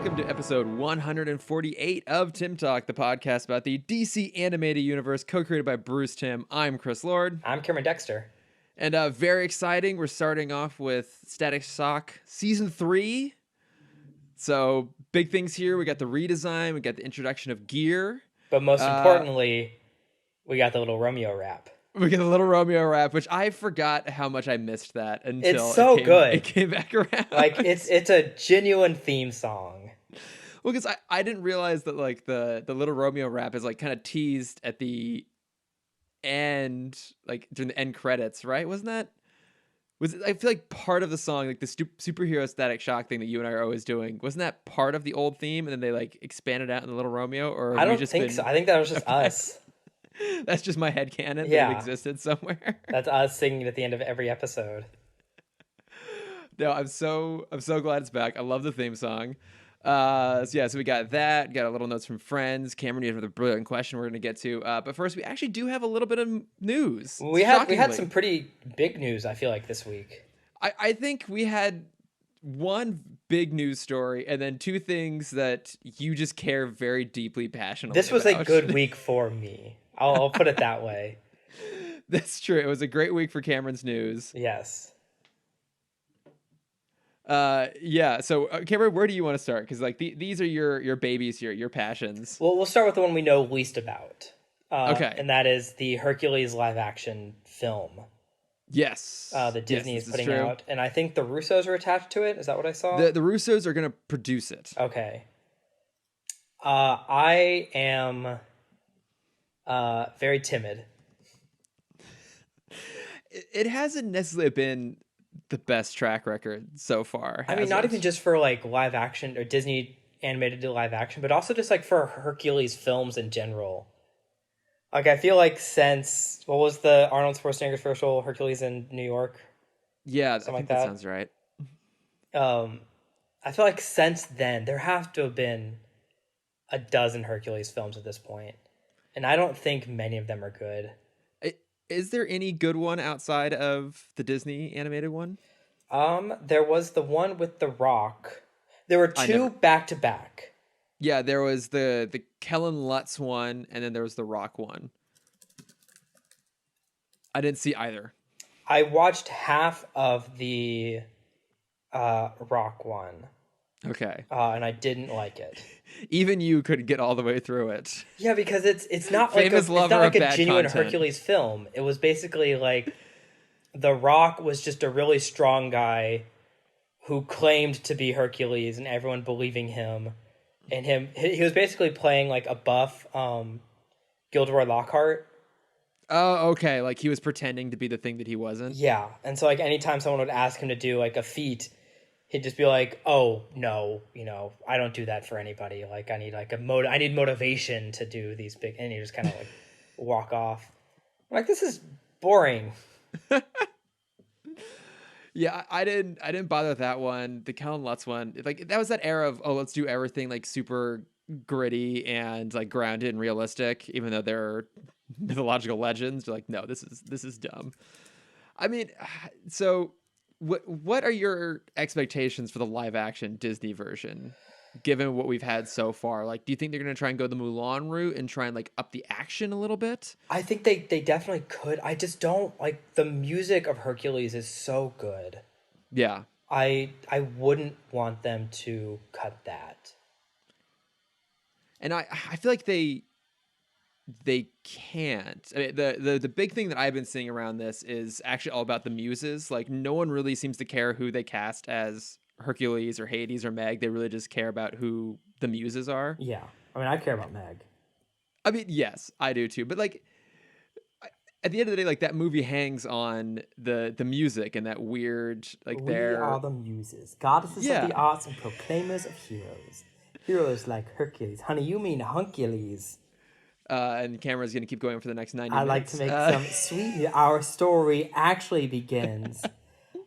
welcome to episode 148 of Timm Talk, the podcast about the DC animated universe, co-created by Bruce Timm. I'm Chris Lord. I'm Cameron Dexter. And very exciting, we're starting off with Static Shock Season 3. So, big things here. We got the redesign, we got the introduction of gear. But most importantly, we got the little Romeo rap. We get a little Romeo rap, which I forgot how much I missed that until it's so good. It came back around. Like, it's a genuine theme song. Well, because I didn't realize that like the little Romeo rap is like kind of teased at the end, like during the end credits, right? Wasn't that? I feel like part of the song, like the superhero Static Shock thing that you and I are always doing, wasn't that part of the old theme, and then they like expanded out in the Little Romeo? Or I don't think so. I think that was just us. That's just my headcanon Yeah. that it existed somewhere. That's us singing at the end of every episode. No, I'm so glad it's back. I love the theme song. So we got that. Got a little notes from friends. Cameron, you have a brilliant question we're going to get to. But first, we actually do have a little bit of news. We had some pretty big news, I feel like, this week. I think we had one big news story and then two things that you just care very deeply, passionately This was about. a good week for me. I'll put it that way. That's true. It was a great week for Cameron's news. Yes. So Cameron, where do you want to start? Because like these are your babies here, your passions. Well, we'll start with the one we know least about. Okay. And that is the Hercules live action film. Yes. That Disney is putting out. And I think the Russos are attached to it. Is that what I saw? The Russos are going to produce it. Okay. I am very timid. It hasn't necessarily been the best track record so far. I mean, not even just for like live action or Disney animated to live action, but also just like for Hercules films in general. Like, I feel like since, what was the Arnold Schwarzenegger special, Hercules in New York? Yeah, Something I think like that sounds right. I feel like since then, there have to have been a dozen Hercules films at this point. And I don't think many of them are good. Is there any good one outside of the Disney animated one? There was the one with The Rock. There were two back to back. Yeah, there was the Kellen Lutz one, and then there was the Rock one. I didn't see either. I watched half of the Rock one. Okay. And I didn't like it. Even you could get all the way through it. Yeah, because it's not like a genuine Hercules film. It was basically like The Rock was just a really strong guy who claimed to be Hercules and everyone believing him. And he was basically playing like a buff Gilderoy Lockhart. Oh, okay. Like he was pretending to be the thing that he wasn't. Yeah. And so like anytime someone would ask him to do like a feat, he'd just be like, "Oh no, I don't do that for anybody. Like I need like I need motivation to do these big," and he just kind of like walk off. I'm like, this is boring. Yeah, I didn't bother with that one. The Kellen Lutz one, like that was that era of let's do everything like super gritty and like grounded and realistic, even though they're mythological legends. They're like, no, this is dumb. I mean, so what are your expectations for the live action Disney version, given what we've had so far? Like, do you think they're going to try and go the Mulan route and try and like up the action a little bit? I think they definitely could. I just don't like the music of Hercules is so good. Yeah. I wouldn't want them to cut that. And I feel like they can't. I mean, the big thing that I've been seeing around this is actually all about the muses. Like, no one really seems to care who they cast as Hercules or Hades or Meg. They really just care about who the muses are. Yeah. I mean, I care about Meg. I mean, yes, I do too. But like, at the end of the day, like that movie hangs on the music and that weird like we are the muses, goddesses of the arts and proclaimers of heroes. Heroes like Hercules. Honey, you mean Huncules. And Cameron's going to keep going for the next 90 minutes. I like to make some sweet... Our story actually begins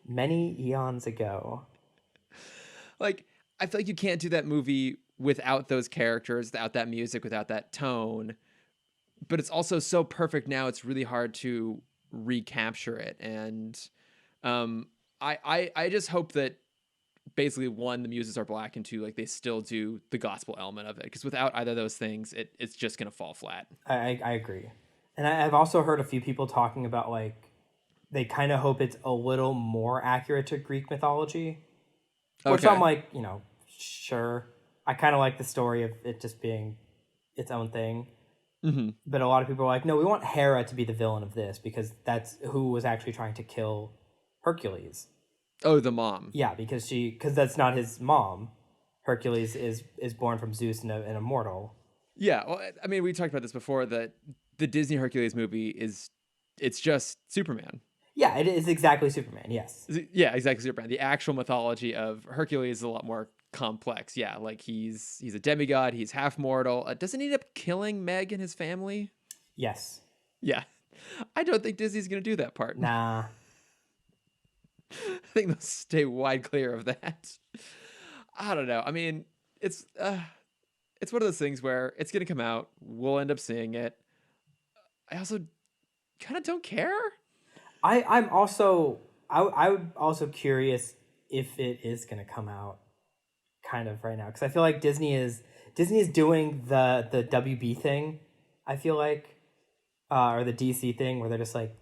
many eons ago. Like, I feel like you can't do that movie without those characters, without that music, without that tone. But it's also so perfect now, it's really hard to recapture it. And I just hope that basically, one, the muses are black, and two, like they still do the gospel element of it. Because without either of those things, it's just gonna fall flat. I agree, and I've also heard a few people talking about like they kind of hope it's a little more accurate to Greek mythology, which I'm like, sure. I kind of like the story of it just being its own thing. Mm-hmm. But a lot of people are like, no, we want Hera to be the villain of this because that's who was actually trying to kill Hercules. Oh, the mom. Yeah, because that's not his mom. Hercules is born from Zeus and an immortal. Yeah, well, I mean, we talked about this before, that the Disney Hercules movie it's just Superman. Yeah, it is exactly Superman, yes. Yeah, exactly Superman. The actual mythology of Hercules is a lot more complex. Yeah, like he's a demigod, he's half mortal. Doesn't he end up killing Meg and his family? Yes. Yeah. I don't think Disney's going to do that part. Nah. I think they'll stay wide clear of that. I don't know. I mean, it's one of those things where it's going to come out. We'll end up seeing it. I also kind of don't care. I'm also also curious if it is going to come out kind of right now, because I feel like Disney is doing the WB thing. I feel like or the DC thing where they're just like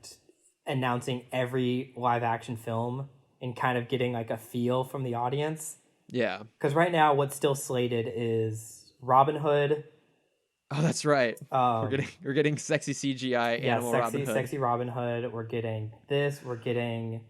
announcing every live action film and kind of getting like a feel from the audience. Yeah. Because right now what's still slated is Robin Hood. Oh, that's right. We're getting sexy CGI animal Robin Hood. Sexy Robin Hood. We're getting this. We're getting.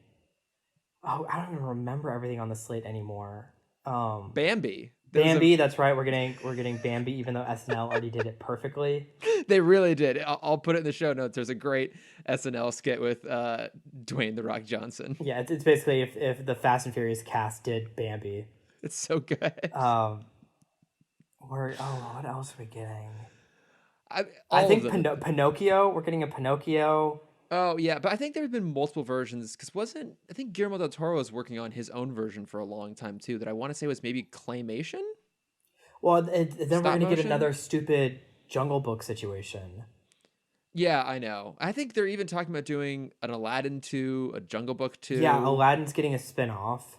Oh, I don't even remember everything on the slate anymore. Bambi. Bambi. That's right. We're getting Bambi, even though SNL already did it perfectly. They really did. I'll put it in the show notes. There's a great SNL skit with Dwayne "The Rock" Johnson. Yeah, it's basically if the Fast and Furious cast did Bambi. It's so good. What else are we getting? I think Pinocchio. We're getting a Pinocchio. Oh yeah, but I think there have been multiple versions, because I think Guillermo del Toro was working on his own version for a long time too, that I want to say was maybe claymation. Well, then we're going to get another stupid Jungle Book situation. Yeah, I know. I think they're even talking about doing an Aladdin 2, a Jungle Book 2. Yeah, Aladdin's getting a spin-off.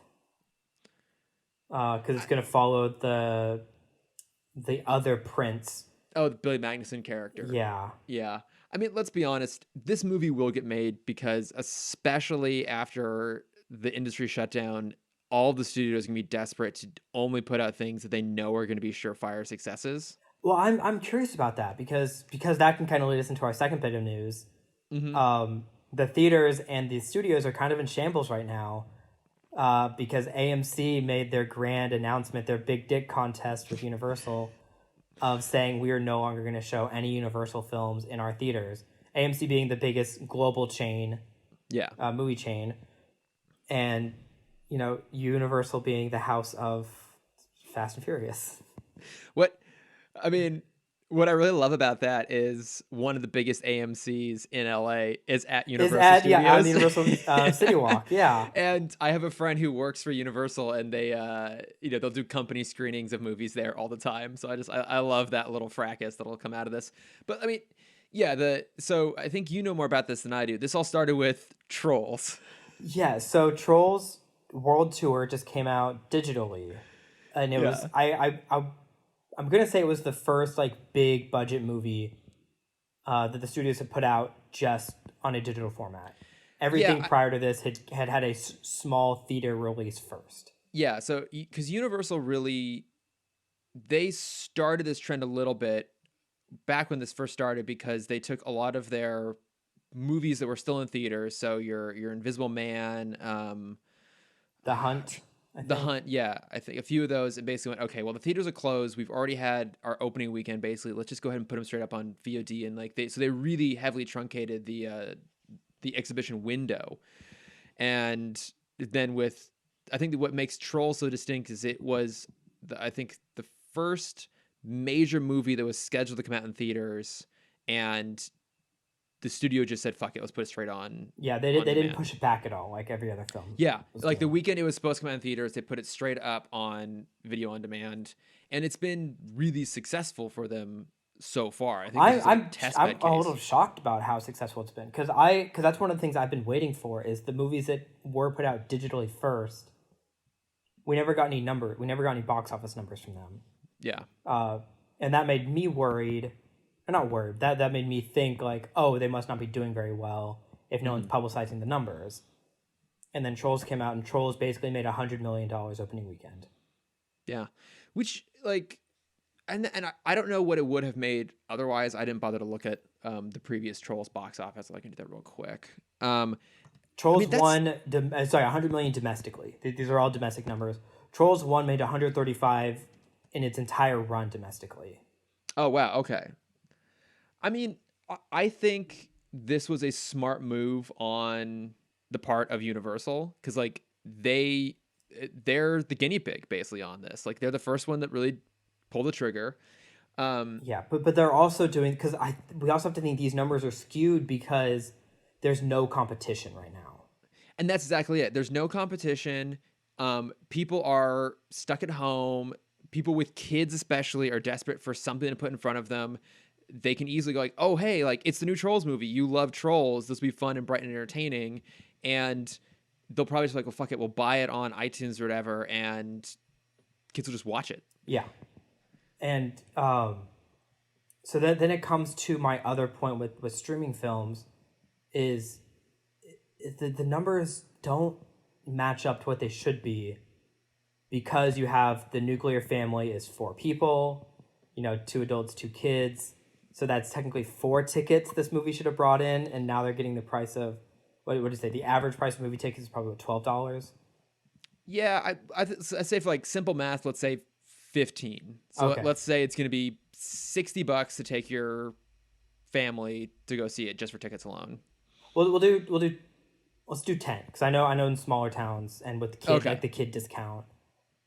Because it's going to follow the other prince. Oh, the Billy Magnuson character. Yeah. Yeah. I mean, let's be honest. This movie will get made because, especially after the industry shutdown, all the studios are going to be desperate to only put out things that they know are going to be surefire successes. Well, I'm curious about that because that can kind of lead us into our second bit of news. Mm-hmm. The theaters and the studios are kind of in shambles right now because AMC made their grand announcement, their big dick contest with Universal, of saying we are no longer going to show any Universal films in our theaters. AMC being the biggest global chain, movie chain, and Universal being the house of Fast and Furious. What I really love about that is one of the biggest AMCs in LA is at Universal Studios. Yeah, at Universal City Walk, yeah. And I have a friend who works for Universal, and they, they'll do company screenings of movies there all the time. So I love that little fracas that'll come out of this. But I mean, yeah, so I think you know more about this than I do. This all started with Trolls. Yeah, so Trolls World Tour just came out digitally. And it was, I'm going to say it was the first like big budget movie that the studios had put out just on a digital format. Everything prior to this had a small theater release first. Yeah, so because Universal really, they started this trend a little bit back when this first started, because they took a lot of their movies that were still in theaters. So your Invisible Man, The Hunt. The Hunt, yeah. I think a few of those, and basically went, okay, well, the theaters are closed. We've already had our opening weekend, basically. Let's just go ahead and put them straight up on VOD. And they really heavily truncated the exhibition window. And then I think what makes Trolls so distinct is it was, I think, the first major movie that was scheduled to come out in theaters, and the studio just said, fuck it, let's put it straight on. Yeah, they didn't push it back at all, like every other film. Yeah, like the weekend it was supposed to come out in theaters, they put it straight up on video on demand, and it's been really successful for them so far. I think I'm a little shocked about how successful it's been, because that's one of the things I've been waiting for, is the movies that were put out digitally first we never got any box office numbers from them. Yeah. And that made me worried. Not worried. That made me think like, oh, they must not be doing very well if no one's publicizing the numbers. And then Trolls came out, and Trolls basically made $100 million opening weekend. Yeah, which like, and I don't know what it would have made otherwise. I didn't bother to look at the previous Trolls box office. I can do that real quick. Trolls won, $100 million domestically. These are all domestic numbers. Trolls 1 made 135 in its entire run domestically. Oh wow, okay. I mean, I think this was a smart move on the part of Universal, because like they're the guinea pig basically on this. Like they're the first one that really pulled the trigger. Yeah, but they're also doing, because we also have to think these numbers are skewed because there's no competition right now. And that's exactly it. There's no competition. People are stuck at home. People with kids especially are desperate for something to put in front of them. They can easily go like, oh, hey, like it's the new Trolls movie. You love Trolls. This will be fun and bright and entertaining. And they'll probably just be like, well, fuck it. We'll buy it on iTunes or whatever. And kids will just watch it. Yeah. And so then it comes to my other point with streaming films is the numbers don't match up to what they should be, because you have the nuclear family is 4 people, 2 adults, 2 kids. So that's technically 4 tickets this movie should have brought in, and now they're getting the price of, what do you say? The average price of movie tickets is probably $12. Yeah, I'd say for like simple math, let's say 15. So okay. Let's say it's going to be $60 to take your family to go see it just for tickets alone. Let's do 10, because I know in smaller towns and with the kid, like the kid discount.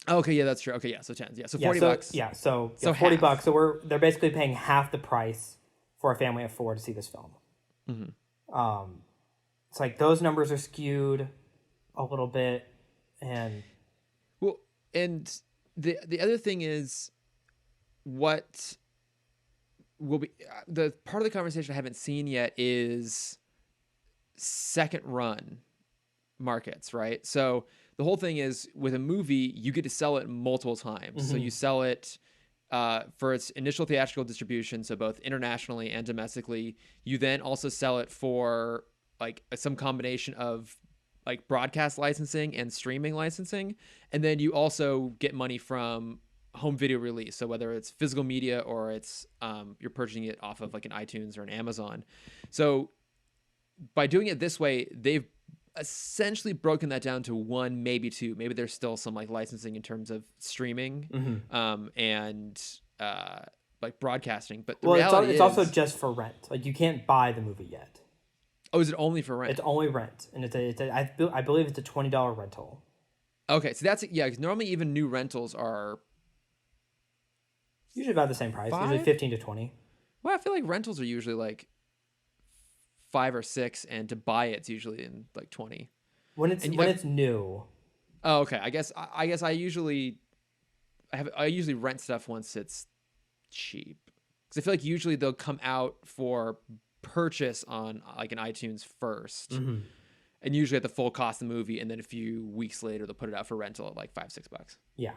Okay, yeah, that's true. Okay, yeah, so 10. Yeah, so $40. Yeah, so $40. So they're basically paying half the price for a family of 4 to see this film. Mm-hmm. It's like those numbers are skewed a little bit, and the other thing is, what will be the part of the conversation I haven't seen yet is second run markets, right? So the whole thing is, with a movie, you get to sell it multiple times. Mm-hmm. So you sell it for its initial theatrical distribution, so both internationally and domestically. You then also sell it for like some combination of like broadcast licensing and streaming licensing. And then you also get money from home video release. So whether it's physical media or it's you're purchasing it off of like an iTunes or an Amazon. So by doing it this way, they've essentially broken that down to 1, maybe 2. Maybe there's still some like licensing in terms of streaming, and like broadcasting. But the reality it's also just for rent. Like you can't buy the movie yet. Oh, is it only for rent? It's only rent, and I believe it's a $20 rental. Okay, so that's because normally even new rentals are usually about the same price, usually 15 to 20. Well, I feel like rentals are usually like 5 or 6, and to buy it's usually in like 20. When it's new. Oh, okay. I guess I usually rent stuff once it's cheap, because I feel like usually they'll come out for purchase on like an iTunes first, and usually at the full cost of the movie, and then a few weeks later they'll put it out for rental at like $5-6. Yeah.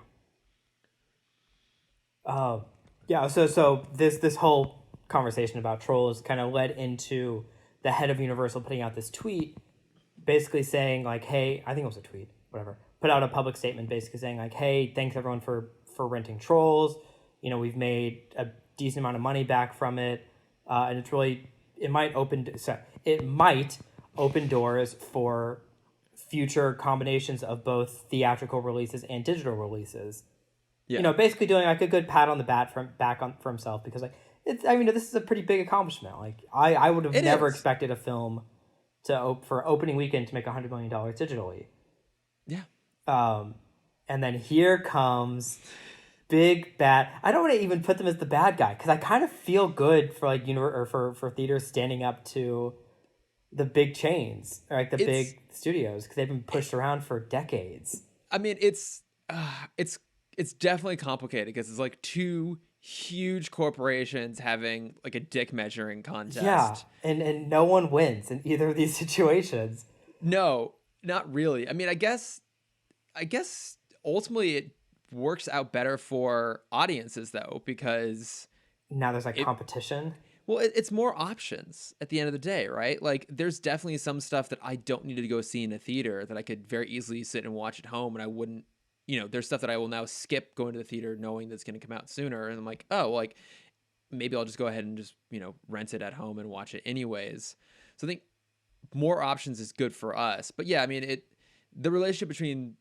Yeah. So this whole conversation about Trolls kind of led into the head of Universal putting out this tweet, basically saying like, "Hey," I think it was a tweet, whatever. Put out a public statement, basically saying like, "Hey, thanks everyone for renting Trolls. We've made a decent amount of money back from it, and it might open doors for future combinations of both theatrical releases and digital releases." Yeah. Basically doing like a good pat on the back for himself, because like this is a pretty big accomplishment. Like I would have never expected a film for opening weekend to make $100 million digitally. Yeah. And then here comes big bad. I don't want to even put them as the bad guy, because I kind of feel good for like for theaters standing up to the big chains, or like the big studios, because they've been pushed around for decades. I mean, it's definitely complicated, because it's like 2 huge corporations having like a dick measuring contest. Yeah, and no one wins in either of these situations. No, not really. I mean, I guess ultimately it works out better for audiences though, because now there's like competition. Well, it's more options at the end of the day, right? Like, there's definitely some stuff that I don't need to go see in a theater that I could very easily sit and watch at home, and I wouldn't, there's stuff that I will now skip going to the theater knowing that's going to come out sooner, and I'm like, oh, well, like, maybe I'll just go ahead and just, rent it at home and watch it anyways. So I think more options is good for us. But yeah, I mean, the relationship between...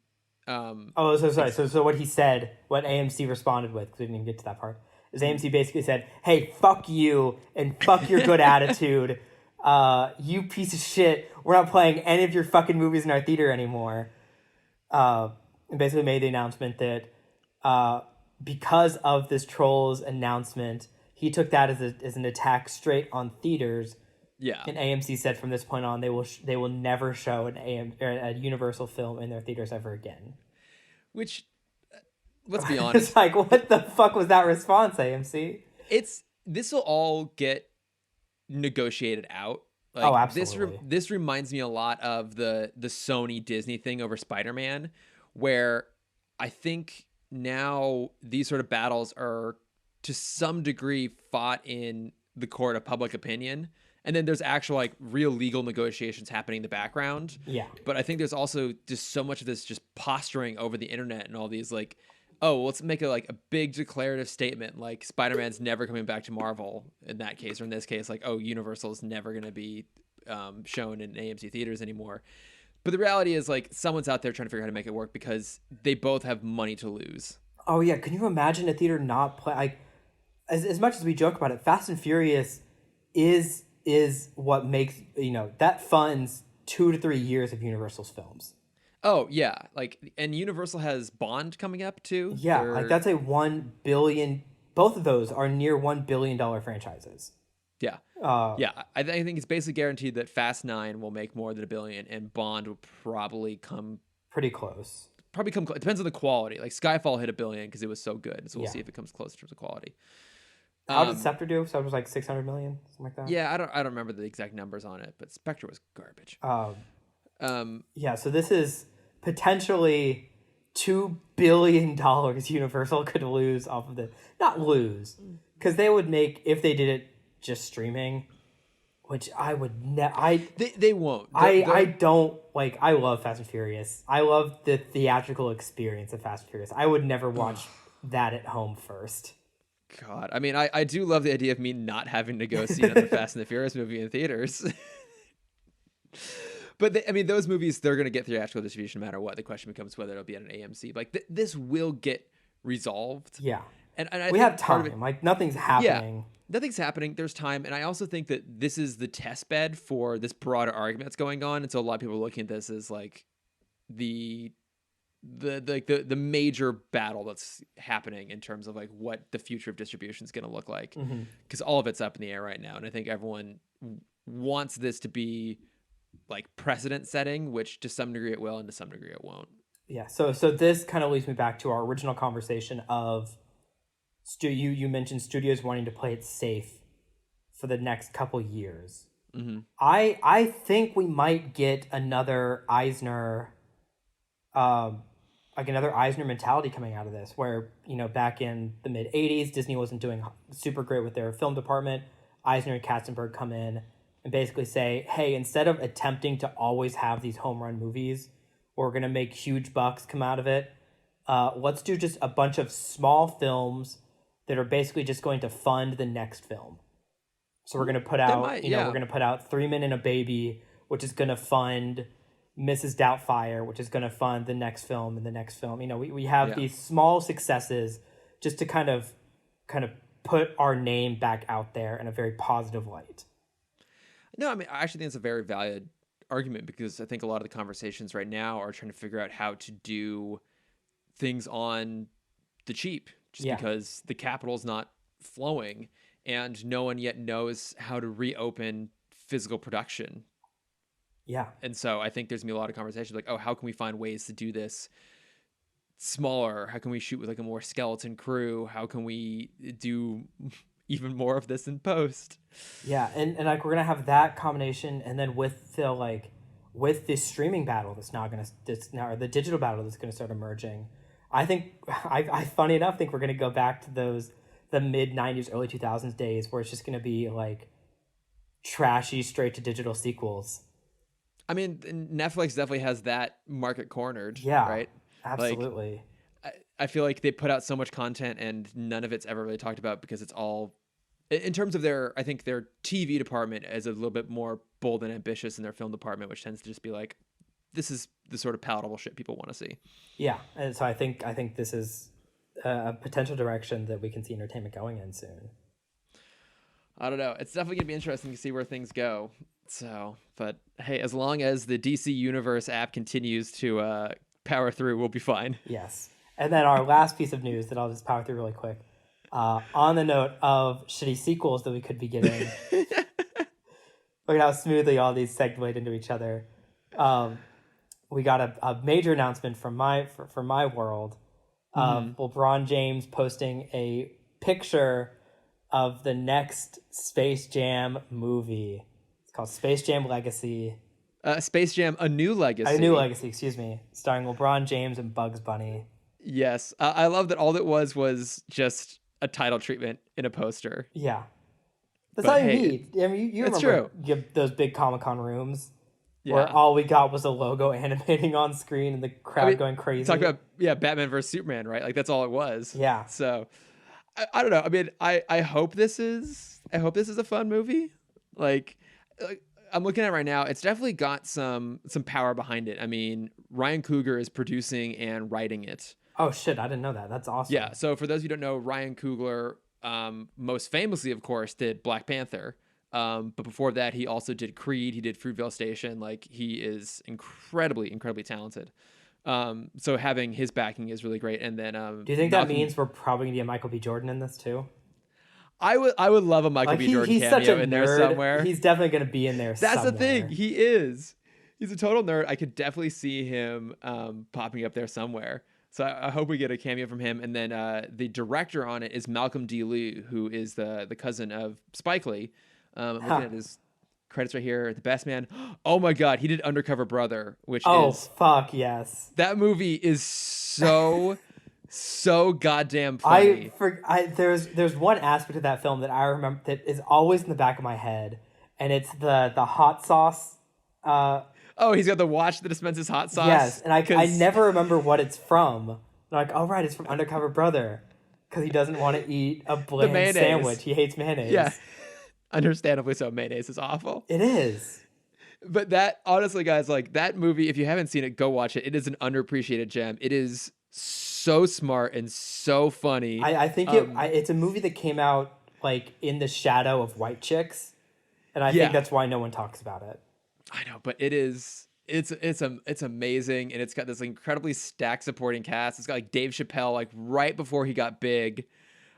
So what he said, what AMC responded with, because we didn't even get to that part, is AMC basically said, hey, fuck you and fuck your good attitude. You piece of shit. We're not playing any of your fucking movies in our theater anymore. And basically made the announcement that because of this Trolls announcement, he took that as an attack straight on theaters. Yeah. And AMC said from this point on, they will never show a Universal film in their theaters ever again. Which... Let's be honest. It's like, what the fuck was that response, AMC? This will all get negotiated out. Like, absolutely. This reminds me a lot of the Sony Disney thing over Spider-Man, where I think now these sort of battles are to some degree fought in the court of public opinion. And then there's actual like real legal negotiations happening in the background. Yeah. But I think there's also just so much of this just posturing over the internet and all these like, oh, well, let's make a big declarative statement like Spider-Man's never coming back to Marvel in that case, or in this case, like, oh, Universal is never going to be shown in AMC theaters anymore. But the reality is, like, someone's out there trying to figure out how to make it work because they both have money to lose. Oh, yeah. Can you imagine a theater not play? Like, as much as we joke about it, Fast and Furious is what makes, that funds 2 to 3 years of Universal's films. Oh, yeah. Like, and Universal has Bond coming up, too. Yeah, like, that's a $1 billion... Both of those are near $1 billion franchises. Yeah. I think it's basically guaranteed that Fast 9 will make more than $1 billion, and Bond will probably come... Pretty close. It depends on the quality. Like, Skyfall hit $1 billion because it was so good. So we'll see if it comes close in terms of quality. How did Scepter do? Scepter was like 600 million, something like that. Yeah, I don't remember the exact numbers on it, but Spectre was garbage. Yeah, so this is potentially $2 billion Universal could lose off of this. Not lose, because they would make, if they did it just streaming, which I would They won't. I don't, like, I love Fast and Furious. I love the theatrical experience of Fast and Furious. I would never watch that at home first. God, I mean, I do love the idea of me not having to go see another Fast and the Furious movie in theaters. But those movies, they're going to get theatrical distribution no matter what. The question becomes whether it'll be at an AMC. Like, this will get resolved. Yeah. And I we have time. Like, nothing's happening. Yeah, nothing's happening. There's time. And I also think that this is the test bed for this broader argument that's going on. And so a lot of people are looking at this as, like, the major battle that's happening in terms of, like, what the future of distribution is going to look like. Because all of it's up in the air right now. And I think everyone wants this to be, like, precedent setting, which to some degree it will and to some degree it won't. Yeah. So this kind of leads me back to our original conversation of you mentioned studios wanting to play it safe for the next couple years. I think we might get another Eisner another Eisner mentality coming out of this, where, back in the mid 80s, Disney wasn't doing super great with their film department. Eisner and Katzenberg come in and basically say, hey, instead of attempting to always have these home run movies, we're going to make huge bucks come out of it. Let's do just a bunch of small films that are basically just going to fund the next film. So we're going to put out, we're going to put out 3 Men and a Baby, which is going to fund Mrs. Doubtfire, which is going to fund the next film and the next film. We have these small successes just to kind of put our name back out there in a very positive light. No, I actually think it's a very valid argument, because I think a lot of the conversations right now are trying to figure out how to do things on the cheap, just because the capital's not flowing and no one yet knows how to reopen physical production. Yeah. And so I think there's going to be a lot of conversations like, oh, how can we find ways to do this smaller? How can we shoot with, like, a more skeleton crew? How can we do even more of this in post? Yeah. And like, we're going to have that combination. And then with the, with this streaming battle or the digital battle that's going to start emerging, I think I funny enough think we're gonna go back to the mid '90s, early 2000s days where it's just gonna be like trashy straight to digital sequels. I mean, Netflix definitely has that market cornered, Yeah, right? Like, absolutely. I feel like they put out so much content and none of it's ever really talked about because it's all, in terms of I think their TV department is a little bit more bold and ambitious in their film department, which tends to just be like, this is the sort of palatable shit people want to see. Yeah, and so I think this is a potential direction that we can see entertainment going in soon. I don't know. It's definitely gonna be interesting to see where things go. So, but hey, as long as the DC Universe app continues to power through, we'll be fine. Yes. And then our last piece of news that I'll just power through really quick. On the note of shitty sequels that we could be getting, look at how smoothly all these segued into each other. We got a major announcement from my world of LeBron James posting a picture of the next Space Jam movie. It's called Space Jam Legacy. Space Jam: A New Legacy. A New Legacy, excuse me, starring LeBron James and Bugs Bunny. Yes, I love that all it was just a title treatment in a poster. Yeah, that's all you need. I mean, you remember those big Comic-Con rooms where all we got was a logo animating on screen and the crowd going crazy. Talk about Batman versus Superman, right? Like that's all it was. Yeah. So I don't know. I mean, I hope this is a fun movie. Like I'm looking at it right now. It's definitely got some power behind it. I mean, Ryan Coogler is producing and writing it. Oh shit! I didn't know that. That's awesome. Yeah. So for those of you who don't know, Ryan Coogler, most famously, of course, did Black Panther. But before that, he also did Creed. He did Fruitvale Station. Like he is incredibly talented. So having his backing is really great. And then, do you think that means we're probably gonna get Michael B. Jordan in this too? I would love a Michael B. Jordan cameo in there somewhere. He's definitely gonna be in there. That's the thing. He is. He's a total nerd. I could definitely see him popping up there somewhere. So I hope we get a cameo from him. And then the director on it is Malcolm D. Lee, who is the cousin of Spike Lee. I'm looking at his credits right here. The Best Man. Oh my God, he did Undercover Brother, which is fuck yes. That movie is so goddamn funny. There's one aspect of that film that I remember that is always in the back of my head, and it's the hot sauce. Oh, he's got the watch that dispenses hot sauce. Yes, and I never remember what it's from. I'm like, oh right, it's from Undercover Brother, because he doesn't want to eat a bland sandwich. He hates mayonnaise. Yeah, understandably so. Mayonnaise is awful. It is. But that, honestly, guys, like that movie, if you haven't seen it, go watch it. It is an underappreciated gem. It is so smart and so funny. I think it's a movie that came out like in the shadow of White Chicks, and I think that's why no one talks about it. I know, but it's amazing, and it's got this incredibly stacked supporting cast. It's got like Dave Chappelle like right before he got big,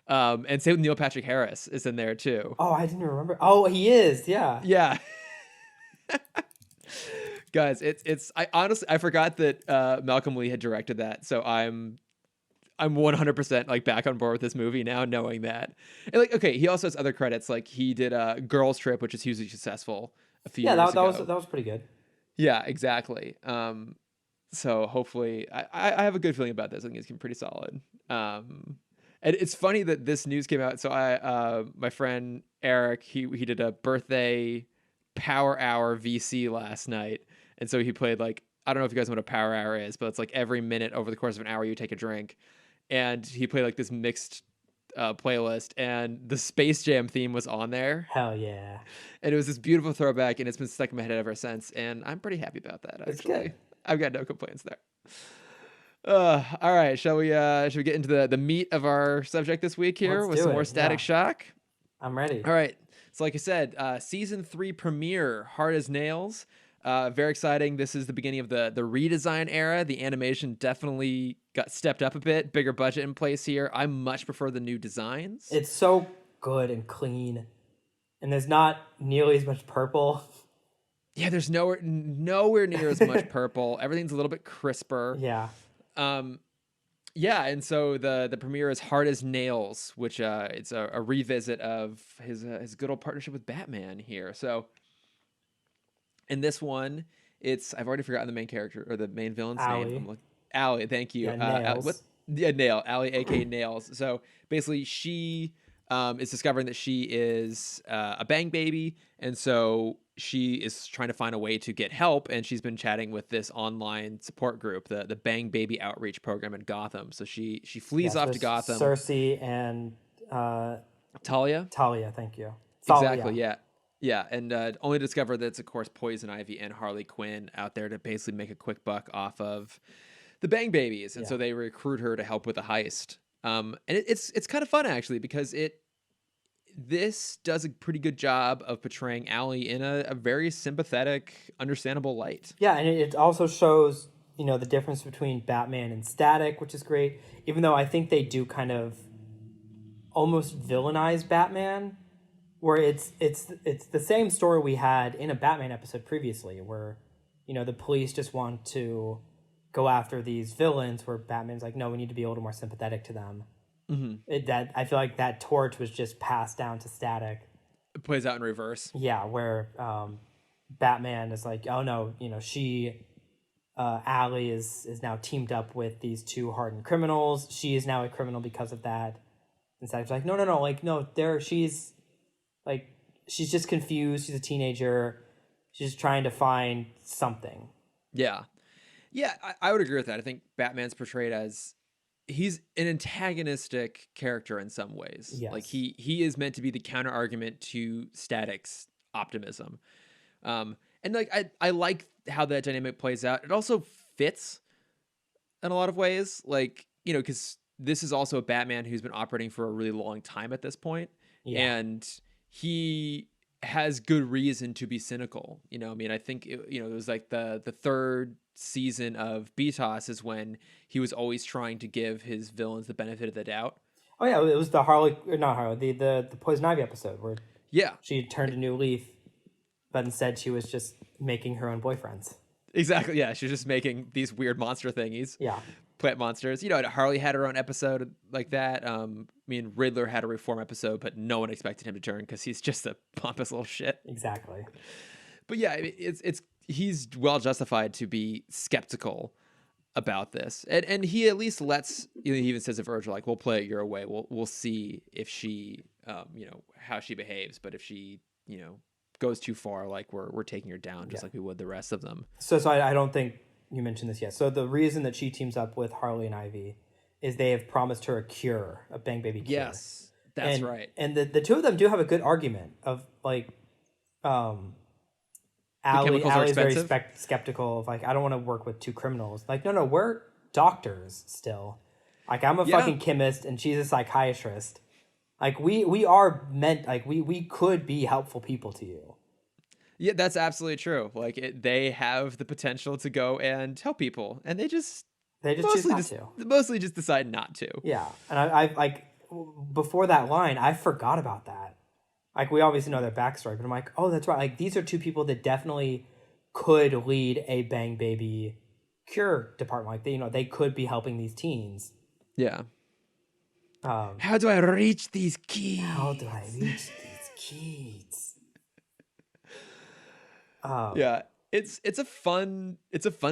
and same with Neil Patrick Harris is in there too. Oh, I didn't remember. Oh, he is. Yeah. Yeah. Guys, I honestly forgot that Malcolm Lee had directed that, so I'm 100% like back on board with this movie now, knowing that. And like, okay, he also has other credits. Like he did a Girls Trip, which is hugely successful a few years ago. that was pretty good. Yeah, exactly. So hopefully, I have a good feeling about this. I think it's pretty solid. And it's funny that this news came out. So my friend Eric, he did a birthday power hour VC last night, and so he played like, I don't know if you guys know what a power hour is, but it's like every minute over the course of an hour you take a drink, and he played like this mixed playlist, and the Space Jam theme was on there. Hell yeah. And it was this beautiful throwback, and it's been stuck in my head ever since, and I'm pretty happy about that, actually. It's good. I've got no complaints there. All right, shall we get into the meat of our subject this week here with some more Static Shock? I'm ready. All right. So like I said, season 3 premiere, Hard as Nails. Very exciting. This is the beginning of the redesign era. The animation definitely got stepped up a bit, bigger budget in place here. I much prefer the new designs. It's so good and clean, and there's not nearly as much purple. Yeah, there's nowhere near as much purple. Everything's a little bit crisper. Yeah. Yeah, and so the premiere is Hard as Nails, which it's a revisit of his good old partnership with Batman here. So in this one, I've already forgotten the main character or the main villain's name. Allie, thank you. Yeah, Nails. Yeah, Allie, aka Nails. So basically, she is discovering that she is a bang baby, and so she is trying to find a way to get help. And she's been chatting with this online support group, the Bang Baby Outreach Program in Gotham. So she flees off to Gotham. Cersei and Talia. Talia, thank you. Exactly. Yeah. Yeah, and only discover that it's, of course, Poison Ivy and Harley Quinn out there to basically make a quick buck off of the Bang Babies, and so they recruit her to help with the heist. And it's kind of fun actually, because this does a pretty good job of portraying Allie in a very sympathetic, understandable light. Yeah, and it also shows, you know, the difference between Batman and Static, which is great. Even though I think they do kind of almost villainize Batman, where it's the same story we had in a Batman episode previously, where, you know, the police just want to go after these villains, where Batman's like, no, we need to be a little more sympathetic to them. Mm-hmm. That I feel like that torch was just passed down to Static. It plays out in reverse. Yeah, where Batman is like, oh no, you know, Allie is now teamed up with these two hardened criminals. She is now a criminal because of that. And Static's like, no, like, no, she's just confused. She's a teenager. She's just trying to find something. Yeah. Yeah, I would agree with that. I think Batman's portrayed as, he's an antagonistic character in some ways. Yes. Like he is meant to be the counter argument to Static's optimism. And like I like how that dynamic plays out. It also fits in a lot of ways. Like, you know, because this is also a Batman who's been operating for a really long time at this point. Yeah. And he has good reason to be cynical. You know, I mean, I think, it was like the third season of BTOS is when he was always trying to give his villains the benefit of the doubt. Oh yeah, it was the the Poison Ivy episode where she turned a new leaf, but instead she was just making her own boyfriends. Exactly. Yeah, she was just making these weird monster thingies. Yeah. Plant monsters. You know, Harley had her own episode like that. I mean, Riddler had a reform episode, but no one expected him to turn because he's just a pompous little shit. Exactly. But yeah, he's well justified to be skeptical about this, and he at least lets, he even says to Virgil, like, we'll play it your way. We'll see if she, how she behaves, but if she, goes too far, like we're taking her down just like we would the rest of them. So I don't think you mentioned this yet. So the reason that she teams up with Harley and Ivy is they have promised her a cure, a Bang Baby cure. Yes, that's right. And the two of them do have a good argument of like, Allie's very skeptical of like, I don't want to work with two criminals. Like, no, we're doctors still. Like, I'm a fucking chemist and she's a psychiatrist. Like, we are meant, like, we could be helpful people to you. Yeah, that's absolutely true. Like, they have the potential to go and help people, and they just choose not to. Mostly just decide not to. Yeah, and I like, before that line, I forgot about that. Like, we obviously know their backstory, but I'm like, oh, that's right. Like, these are two people that definitely could lead a Bang Baby cure department. Like, they could be helping these teens. Yeah. How do I reach these kids? Yeah, it's a fun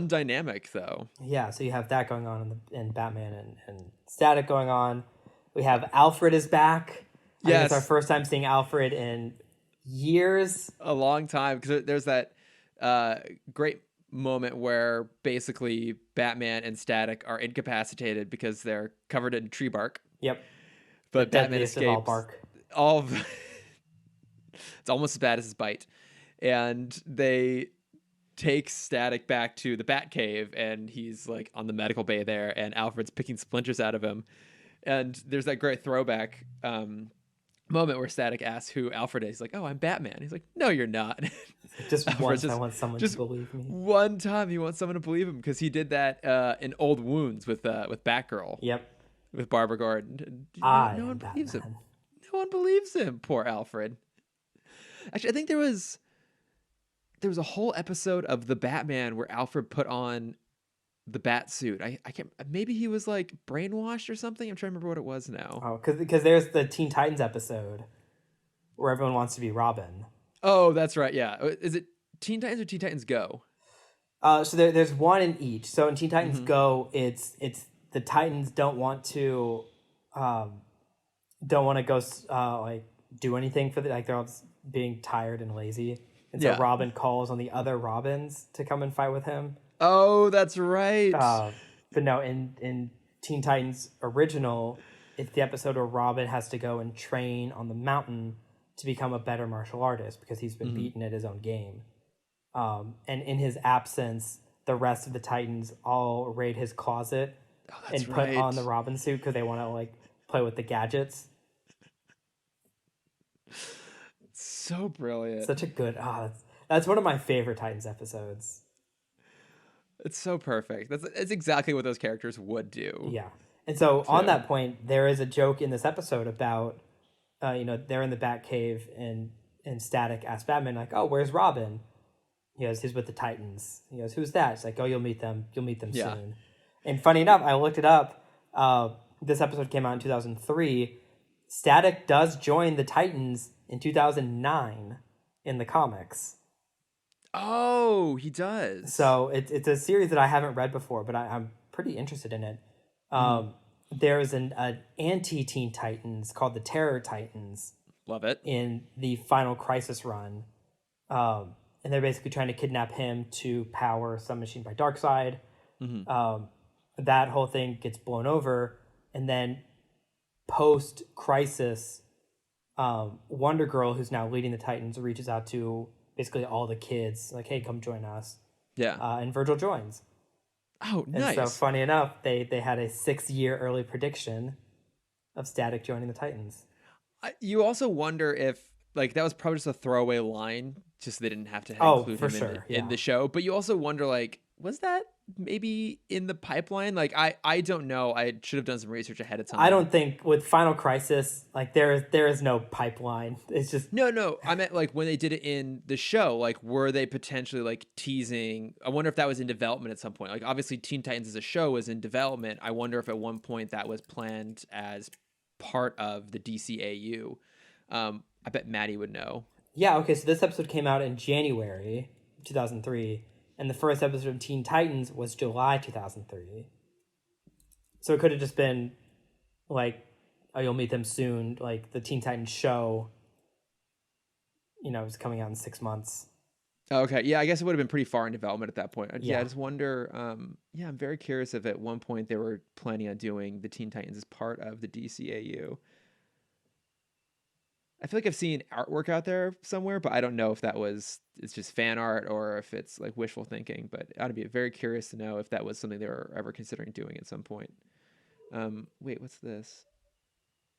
dynamic though. Yeah, so you have that going on in Batman and Static going on. We have Alfred is back. Yes, it's our first time seeing Alfred in years. A long time, because there's that great moment where basically Batman and Static are incapacitated because they're covered in tree bark. Yep. But Batman escapes all bark. It's almost as bad as his bite. And they take Static back to the Batcave, and he's like on the medical bay there, and Alfred's picking splinters out of him. And there's that great throwback moment where Static asks who Alfred is. He's like, oh, I'm Batman. He's like, no, you're not. Just once I want someone to believe me. One time he wants someone to believe him, because he did that in Old Wounds with Batgirl. Yep. With Barbara Gordon. No one believes him. No one believes him. Poor Alfred. Actually, I think there was a whole episode of The Batman where Alfred put on the bat suit. I can't. Maybe he was like brainwashed or something. I'm trying to remember what it was now. Oh, because there's the Teen Titans episode where everyone wants to be Robin. Oh, that's right. Yeah. Is it Teen Titans or Teen Titans Go? So there's one in each. So in Teen Titans Go, it's the Titans don't want to go like do anything for they're all just being tired and lazy, and so Robin calls on the other Robins to come and fight with him. Oh, that's right. But no, in Teen Titans Original, it's the episode where Robin has to go and train on the mountain to become a better martial artist because he's been beaten at his own game. And in his absence, the rest of the Titans all raid his closet and put on the Robin suit because they want to like play with the gadgets. So brilliant. Such a good... that's one of my favorite Titans episodes. It's so perfect. That's exactly what those characters would do. Yeah. And so on that point, there is a joke in this episode about, they're in the Batcave and Static asks Batman, like, oh, where's Robin? He goes, he's with the Titans. He goes, who's that? He's like, oh, you'll meet them soon. And funny enough, I looked it up. This episode came out in 2003. Static does join the Titans in 2009 in the comics. Oh, he does. So it's a series that I haven't read before, but I'm pretty interested in it. There's an anti-Teen Titans called the Terror Titans. Love it. In the final Crisis run. And they're basically trying to kidnap him to power Sun Machine by Darkseid. That whole thing gets blown over. And then post-Crisis, Wonder Girl, who's now leading the Titans, reaches out to basically all the kids, like, hey, come join us. Yeah. And Virgil joins. Oh, nice. And so, funny enough, they had a 6-year early prediction of Static joining the Titans. You also wonder if, like, that was probably just a throwaway line, just so they didn't have to include him in the show. But you also wonder, like, was that maybe in the pipeline? Like, I don't know. I should have done some research ahead of time. I don't think with Final Crisis, like, there is no pipeline. It's just... No. I meant, like, when they did it in the show, like, were they potentially, like, teasing... I wonder if that was in development at some point. Like, obviously, Teen Titans as a show was in development. I wonder if at one point that was planned as part of the DCAU. I bet Maddie would know. Yeah, okay, so this episode came out in January 2003, and the first episode of Teen Titans was July 2003. So it could have just been, like, oh, you'll meet them soon, like, the Teen Titans show, is coming out in 6 months. Okay, yeah, I guess it would have been pretty far in development at that point. Yeah, I just wonder, I'm very curious if at one point they were planning on doing the Teen Titans as part of the DCAU. I feel like I've seen artwork out there somewhere, but I don't know if it's just fan art or if it's like wishful thinking, but I'd be very curious to know if that was something they were ever considering doing at some point. Wait, what's this?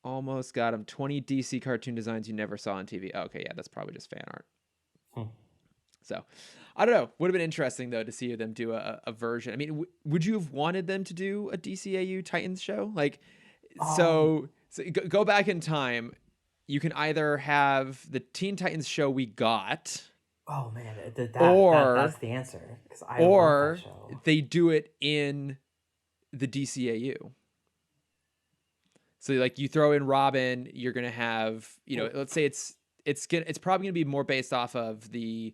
Almost got him. 20 DC cartoon designs you never saw on TV. Oh, okay, yeah, that's probably just fan art. So, I don't know. Would have been interesting, though, to see them do a version. I mean, would you have wanted them to do a DCAU Titans show? Like, so go back in time. You can either have the Teen Titans show we got. Oh man, that's the answer. Or they do it in the DCAU. So like you throw in Robin, you're gonna have let's say it's probably gonna be more based off of the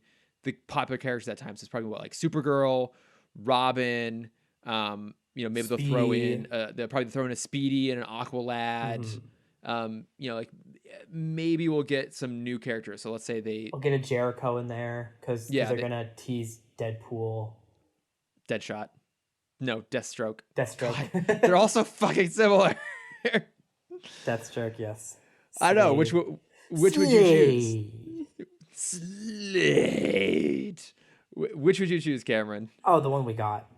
popular characters at that time. So it's probably like Supergirl, Robin. Maybe they'll throw in they'll probably throw in a Speedy and an Aqualad. Like maybe we'll get some new characters. So let's say we'll get a Jericho in there because they're gonna tease Deadpool, Deadshot, no Deathstroke. God, they're also fucking similar. Deathstroke, yes. I know which would you choose? Slade. Which would you choose, Cameron? Oh, the one we got.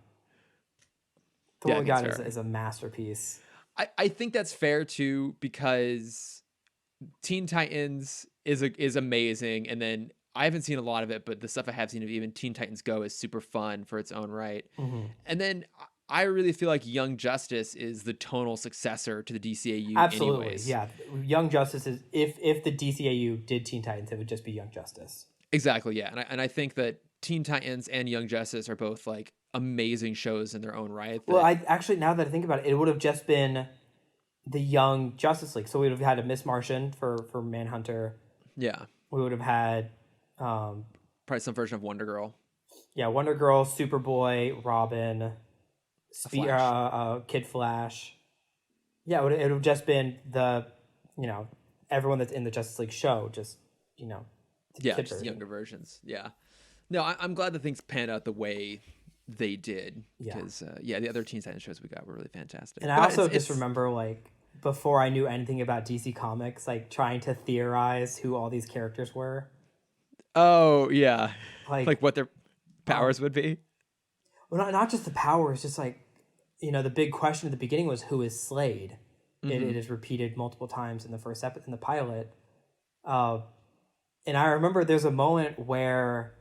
The one we got is a masterpiece. I think that's fair too, because Teen Titans is amazing, and then I haven't seen a lot of it, but the stuff I have seen of even Teen Titans Go is super fun for its own right. And then I really feel like Young Justice is the tonal successor to the DCAU. Absolutely, anyways. Yeah. Young Justice is if the DCAU did Teen Titans, it would just be Young Justice. Exactly, yeah, and I think that Teen Titans and Young Justice are both like amazing shows in their own right. Well, I actually, now that I think about it, it would have just been the Young Justice League. So we would have had a Miss Martian for Manhunter. Yeah. We would have had probably some version of Wonder Girl. Yeah, Wonder Girl, Superboy, Robin, Kid Flash. Yeah, it would have just been everyone that's in the Justice League show, just just younger versions. Yeah. No, I'm glad that things panned out the way they did because the other Teen Titans shows we got were really fantastic. And I also just remember before I knew anything about DC Comics, trying to theorize who all these characters were. Oh yeah, like what their powers would be. Well, not just the powers, just the big question at the beginning was who is Slade. Mm-hmm. It is repeated multiple times in the first episode in the pilot, and I remember there's a moment where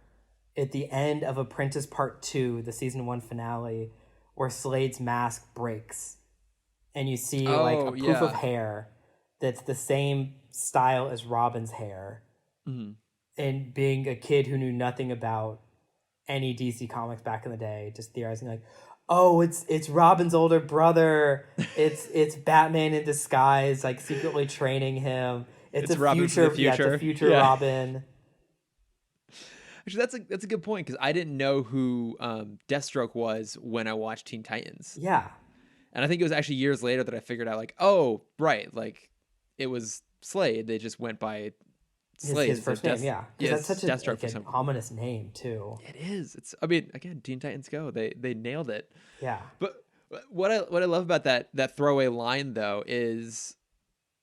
at the end of Apprentice Part 2, the season 1 finale, where Slade's mask breaks, and you see a poof of hair that's the same style as Robin's hair. Mm-hmm. And being a kid who knew nothing about any DC Comics back in the day, just theorizing it's Robin's older brother. It's Batman in disguise, secretly training him. It's a future. Yeah, it's a future Robin. Actually, that's a good point because I didn't know who Deathstroke was when I watched Teen Titans. Yeah, and I think it was actually years later that I figured out oh right, it was Slade. They just went by Slade. His first name, yeah. That's such an ominous name too. It is. Again, Teen Titans Go. They nailed it. Yeah. But what I love about that throwaway line though is,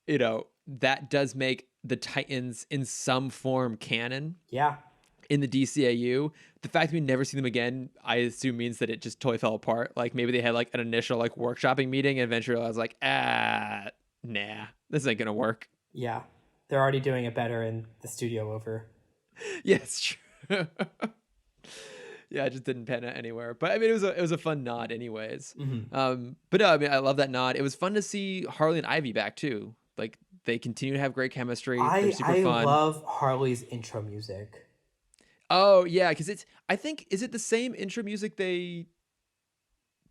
that does make the Titans in some form canon. Yeah. In the DCAU, the fact that we never see them again, I assume means that it just totally fell apart. Maybe they had an initial workshopping meeting, and eventually I was nah, this ain't gonna work. Yeah, they're already doing it better in the studio over. Yeah, it's true. Yeah, it just didn't pan out anywhere. But it was a fun nod, anyways. Mm-hmm. But no, I love that nod. It was fun to see Harley and Ivy back too. They continue to have great chemistry. They're super fun. I love Harley's intro music. Oh yeah, because is it the same intro music they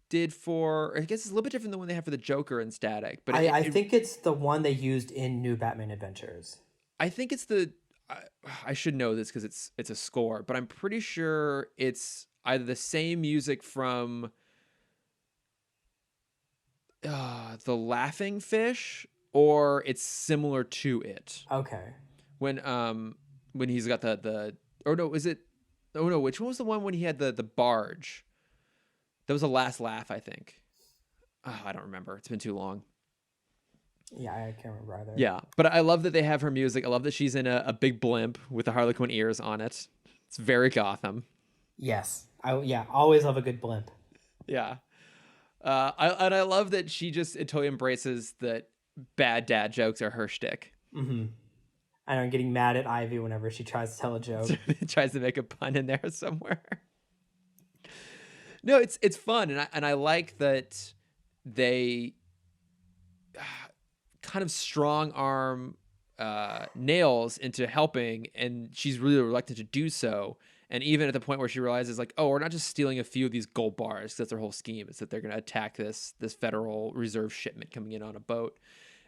did for? I guess it's a little bit different than when they have for the Joker and Static. But I think it's the one they used in New Batman Adventures. I think it's I should know this because it's a score, but I'm pretty sure it's either the same music from the Laughing Fish or it's similar to it. Okay. When he's got the or no, is it? Oh no, which one was the one when he had the barge? That was the last laugh, I think. Oh, I don't remember. It's been too long. Yeah, I can't remember either. Yeah, but I love that they have her music. I love that she's in a big blimp with the Harley Quinn ears on it. It's very Gotham. Yes, always love a good blimp. Yeah, I love that she just totally embraces that bad dad jokes are her shtick. Mm-hmm. And I'm getting mad at Ivy whenever she tries to tell a joke. Tries to make a pun in there somewhere. No, it's fun, and I like that they kind of strong arm Nails into helping, and she's really reluctant to do so. And even at the point where she realizes, we're not just stealing a few of these gold bars. That's their whole scheme. It's that they're going to attack this Federal Reserve shipment coming in on a boat.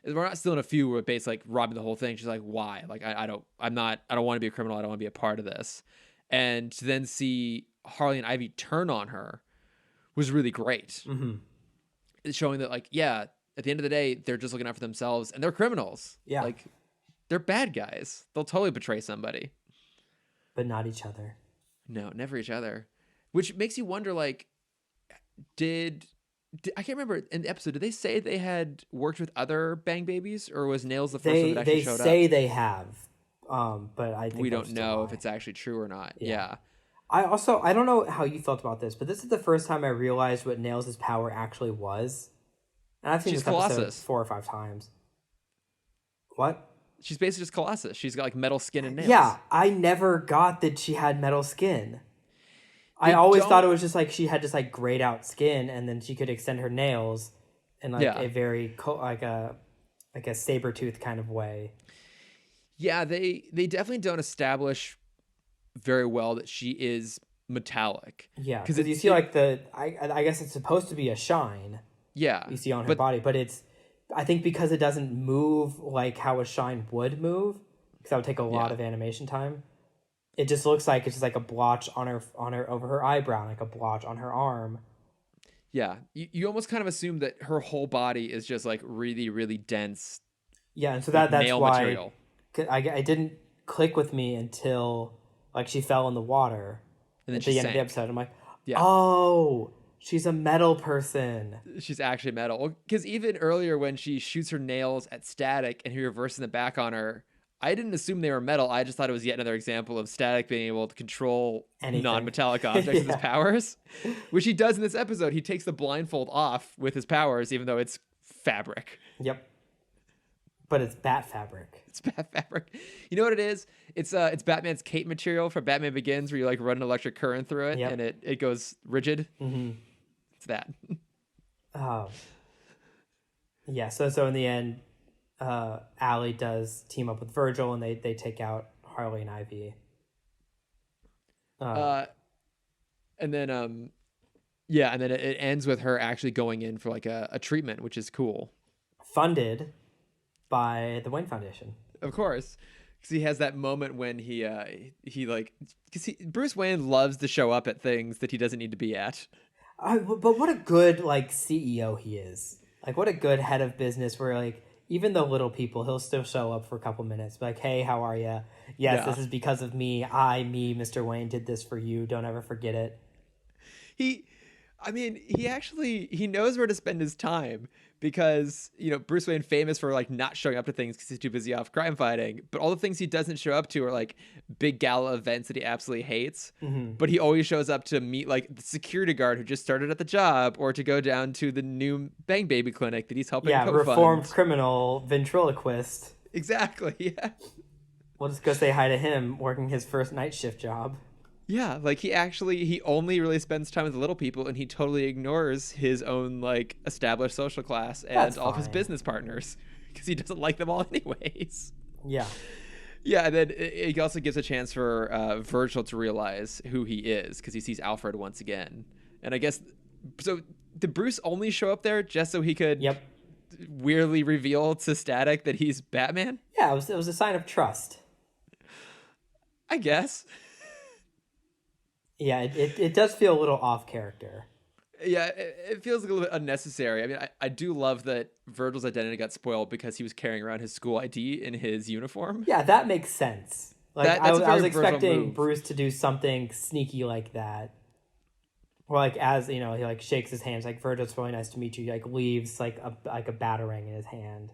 We're not stealing a few. We're basically robbing the whole thing. She's like, why? I don't want to be a criminal. I don't want to be a part of this. And to then see Harley and Ivy turn on her was really great. Mm-hmm. It's showing that, at the end of the day, they're just looking out for themselves and they're criminals. Yeah. They're bad guys. They'll totally betray somebody. But not each other. No, never each other. Which makes you wonder, did I can't remember in the episode, did they say they had worked with other Bang Babies, or was Nails the first one that actually showed up? They say they have, but I think we don't know if it's actually true or not. Yeah. I don't know how you felt about this, but this is the first time I realized what Nails' power actually was. And I've seen this episode 4 or 5 times. What? She's basically just Colossus. She's got metal skin and nails. Yeah, I never got that she had metal skin. I always thought it was just she had just grayed out skin, and then she could extend her nails in a very a saber tooth kind of way. Yeah, they definitely don't establish very well that she is metallic. Yeah, because you see I guess it's supposed to be a shine. Yeah, you see on her body, but it's I think because it doesn't move like how a shine would move, because that would take a lot of animation time. It just looks like it's just a blotch on her over her eyebrow, a blotch on her arm. Yeah, you almost kind of assume that her whole body is just like really, really dense. Yeah, and so Like that's nail why material. I didn't click with me until like she fell in the water And then at she the end of the sank. episode. I'm like, Yeah. oh, she's a metal person. She's actually metal. Because even earlier when she shoots her nails at Static and he reverses them back on her, I didn't assume they were metal. I just thought it was yet another example of Static being able to control Anything. non-metallic objects with his Yeah. powers, which he does in this episode. He takes the blindfold off with his powers, even though it's fabric. Yep. But it's bat fabric. It's bat fabric. You know what it is? It's Batman's cape material from Batman Begins, where you like run an electric current through it Yep. and it goes rigid. Mm-hmm. It's that. Oh. Yeah, so in the end, Allie does team up with Virgil and they take out Harley and Ivy. And then yeah, and then it ends with her actually going in for like a treatment, which is cool. Funded by the Wayne Foundation. Of course. Because he has that moment when he like, because Bruce Wayne loves to show up at things that he doesn't need to be at. But what a good like CEO he is. Like what a good head of business where like even the little people, he'll still show up for a couple minutes. Like, hey, how are you? Yes, this is because of me. Mr. Wayne, did this for you. Don't ever forget it. He knows where to spend his time because, Bruce Wayne famous for like not showing up to things because he's too busy off crime fighting. But all the things he doesn't show up to are like big gala events that he absolutely hates. Mm-hmm. But he always shows up to meet like the security guard who just started at the job or to go down to the new Bang Baby clinic that he's helping co-fund. Reformed criminal ventriloquist. Exactly, yeah. We'll just go say hi to him working his first night shift job. Yeah, like he only really spends time with the little people and he totally ignores his own like established social class and all of his business partners because he doesn't like them all anyways. Yeah. Yeah, and then it also gives a chance for Virgil to realize who he is because he sees Alfred once again. And I guess, so did Bruce only show up there just so he could weirdly reveal to Static that he's Batman? Yeah, it was a sign of trust. I guess. Yeah, it does feel a little off character. Yeah, it feels a little bit unnecessary. I mean, I do love that Virgil's identity got spoiled because he was carrying around his school ID in his uniform. Yeah, that makes sense. Like I was expecting Bruce to do something sneaky like that. Or like as, he like shakes his hands like, Virgil, it's really nice to meet you. He like leaves like a batarang in his hand.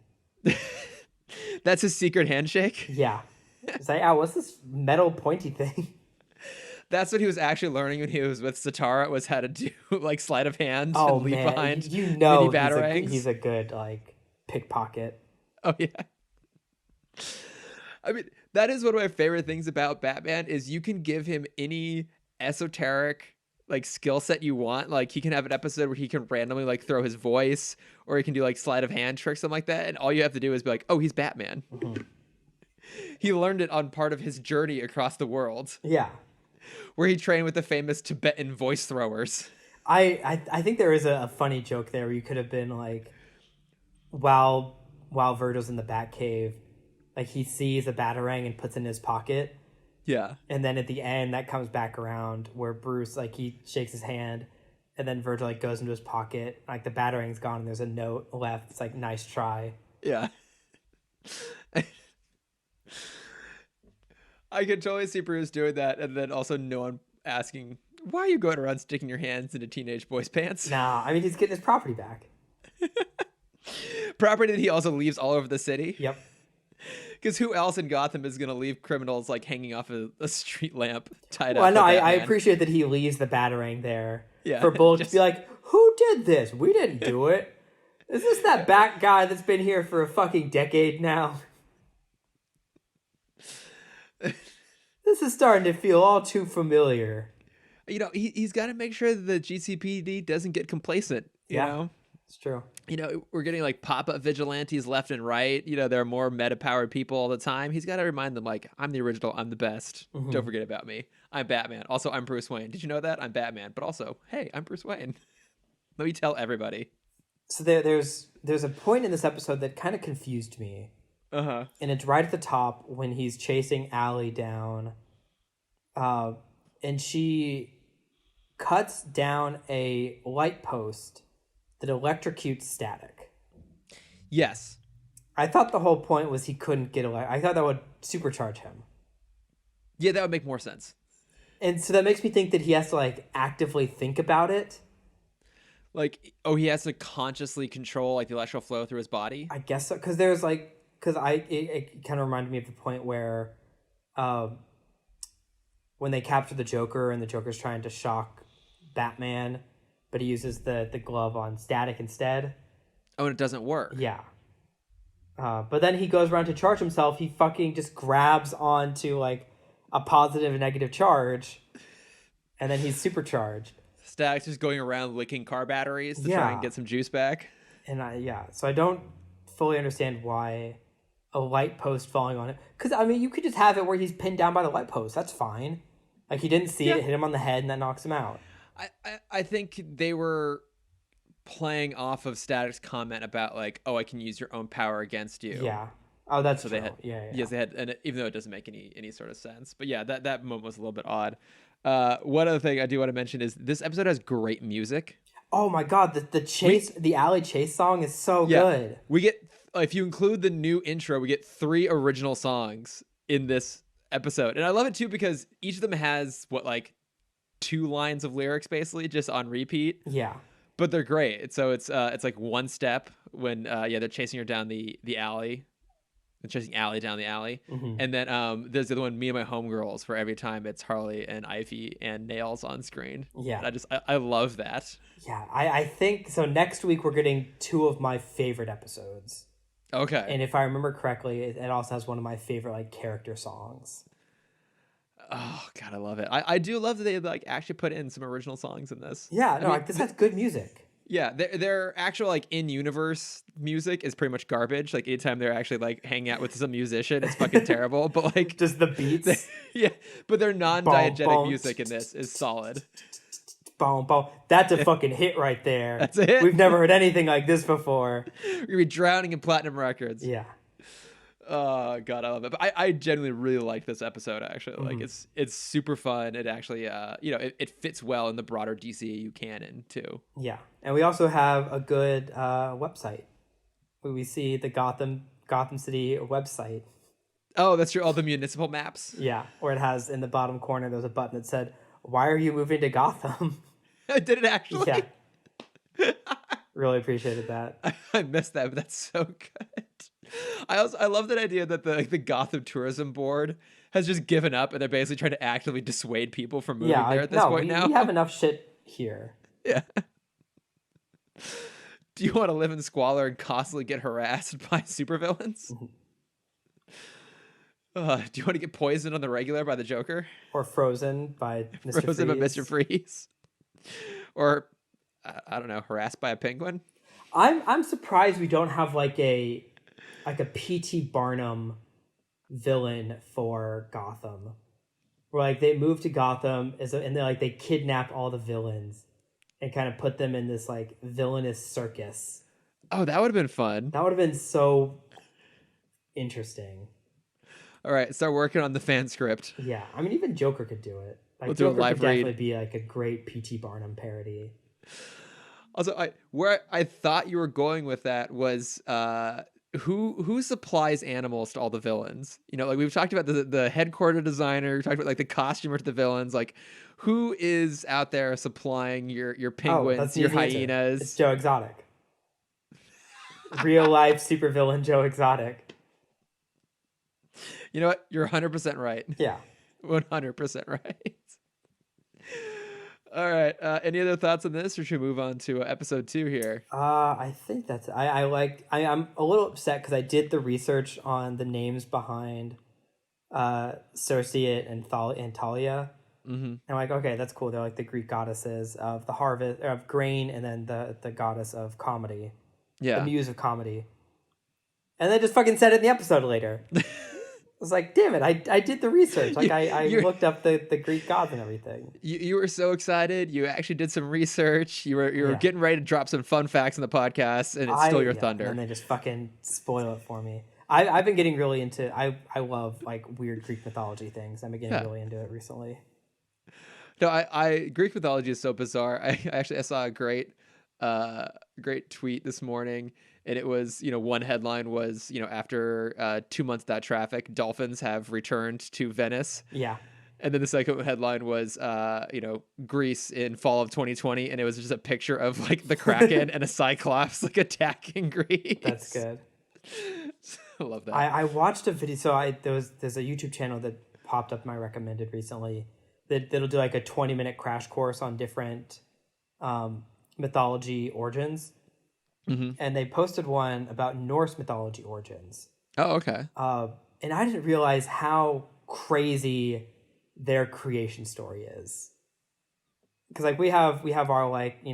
That's his secret handshake? Yeah. It's like, what's this metal pointy thing? That's what he was actually learning when he was with Satara, was how to do like sleight of hand and leave behind mini batarangs. He's a good like pickpocket. Oh yeah. I mean, that is one of my favorite things about Batman is you can give him any esoteric like skill set you want. Like he can have an episode where he can randomly like throw his voice, or he can do like sleight of hand tricks, something like that. And all you have to do is be like, oh, he's Batman. Mm-hmm. He learned it on part of his journey across the world. Yeah. Where he trained with the famous Tibetan voice throwers. I think there is a funny joke there where you could have been like, while Virgil's in the Batcave, like he sees a batarang and puts it in his pocket. Yeah. And then at the end, that comes back around where Bruce, like he shakes his hand and then Virgil like goes into his pocket. Like the batarang's gone and there's a note left. It's like, nice try. Yeah. I could totally see Bruce doing that, and then also no one asking, why are you going around sticking your hands into teenage boys' pants? Nah, I mean, he's getting his property back. Property that he also leaves all over the city? Yep. Because who else in Gotham is going to leave criminals like hanging off a street lamp tied up? Well, no, I appreciate that he leaves the batarang there for Bullock to be like, who did this? We didn't do it. Is this that Bat guy that's been here for a fucking decade now? This is starting to feel all too familiar. He's got to make sure that the GCPD doesn't get complacent. You know? It's true. We're getting like pop-up vigilantes left and right. There are more meta-powered people all the time. He's got to remind them like, I'm the original, I'm the best. Mm-hmm. Don't forget about me. I'm Batman. Also, I'm Bruce Wayne. Did you know that? I'm Batman. But also, hey, I'm Bruce Wayne. Let me tell everybody. So there's a point in this episode that kind of confused me. Uh-huh. And it's right at the top when he's chasing Allie down. And she cuts down a light post that electrocutes Static. Yes. I thought the whole point was he couldn't get I thought that would supercharge him. Yeah, that would make more sense. And so that makes me think that he has to like actively think about it. Like, oh, he has to consciously control like the electrical flow through his body? I guess so. Because there's like, it kind of reminded me of the point where when they capture the Joker and the Joker's trying to shock Batman, but he uses the glove on Static instead. Oh, and it doesn't work. Yeah. But then he goes around to charge himself. He fucking just grabs onto like a positive and negative charge, and then he's supercharged. Static's just going around licking car batteries to try and get some juice back. And so I don't fully understand why a light post falling on it. Because, I mean, you could just have it where he's pinned down by the light post. That's fine. Like, he didn't see it hit him on the head, and that knocks him out. I think they were playing off of Static's comment about, like, oh, I can use your own power against you. Yeah. Oh, that's so true. They had, yeah. Yes, they had, and even though it doesn't make any sort of sense. But yeah, that moment was a little bit odd. One other thing I do want to mention is this episode has great music. Oh my god, the chase, the alley chase song is so good. We get, if you include the new intro, we get 3 original songs in this episode. And I love it too because each of them has like 2 lines of lyrics basically just on repeat. Yeah. But they're great. So it's like One Step when they're chasing her down the alley. Chasing Allie down the alley. Mm-hmm. And then there's the other one, Me and My Homegirls, where every time it's Harley and Ivy and Nails on screen. Yeah. And I love that. Yeah, I think so. Next week we're getting 2 of my favorite episodes. Okay. And if I remember correctly, it also has one of my favorite like character songs. Oh god, I love it. I do love that they like actually put in some original songs in this. Yeah, no, like this has good music. Yeah, their actual like in-universe music is pretty much garbage. Like anytime they're actually like hanging out with some musician, it's fucking terrible. But like just the beats, but their non-diegetic music in this is solid. Boom, boom. That's a fucking hit right there. That's a hit. We've never heard anything like this before. We're gonna be drowning in platinum records. Yeah. Oh god, I love it. But I genuinely really like this episode. Actually, like it's super fun. It actually, it fits well in the broader DCU canon too. Yeah, and we also have a good website. We see the Gotham City website. Oh, that's true. All the municipal maps. Yeah, where it has in the bottom corner there's a button that said, "Why are you moving to Gotham?" Did it actually? Yeah. Really appreciated that. I missed that, but that's so good. I love that idea that the Gotham Tourism Board has just given up and they're basically trying to actively dissuade people from moving there at this point now. We have enough shit here. Yeah. Do you want to live in squalor and constantly get harassed by supervillains? Do you want to get poisoned on the regular by the Joker? Or frozen by Mr. Frozen Freeze? by Mr. Freeze? Or, I don't know, harassed by a penguin? I'm surprised we don't have like a P.T. Barnum villain for Gotham, where like they move to Gotham and they kidnap all the villains and kind of put them in this like villainous circus. Oh, that would have been fun. That would have been so interesting. All right, start working on the fan script. Yeah, I mean even Joker could do it. Like we'll do Joker a live could definitely read. be like a great P.T. Barnum parody. Also, where I thought you were going with that was who supplies animals to all the villains? You know, like we've talked about the headquarter designer, we talked about like the costumer to the villains, like who is out there supplying your penguins, your hyenas? It's Joe Exotic. Real life supervillain Joe Exotic. You know what? You're 100% right. Yeah. 100% right. All right. Any other thoughts on this, or should we move on to episode 2 here? I think that's it. I'm a little upset because I did the research on the names behind Cersei and Talia. Mm-hmm. And I'm like, okay, that's cool. They're like the Greek goddesses of the harvest, of grain, and then the goddess of comedy. Yeah. The muse of comedy. And they just fucking said it in the episode later. I was like, damn it, I did the research. Like, I looked up the Greek gods and everything. You were so excited. You actually did some research. You were getting ready to drop some fun facts in the podcast, and it stole your thunder. And they just fucking spoil it for me. I've been getting really into... I love, like, weird Greek mythology things. I've been getting really into it recently. No, I Greek mythology is so bizarre. I saw a great tweet this morning, and it was, one headline was, after 2 months without traffic, dolphins have returned to Venice. Yeah. And then the second headline was, Greece in fall of 2020, and it was just a picture of like the Kraken and a Cyclops like attacking Greece. That's good. I love that. I watched a video. So there's a YouTube channel that popped up my recommended recently that'll do like a 20-minute crash course on different mythology origins. Mm-hmm. And they posted one about Norse mythology origins. Oh, okay. And I didn't realize how crazy their creation story is. Because like we have our like,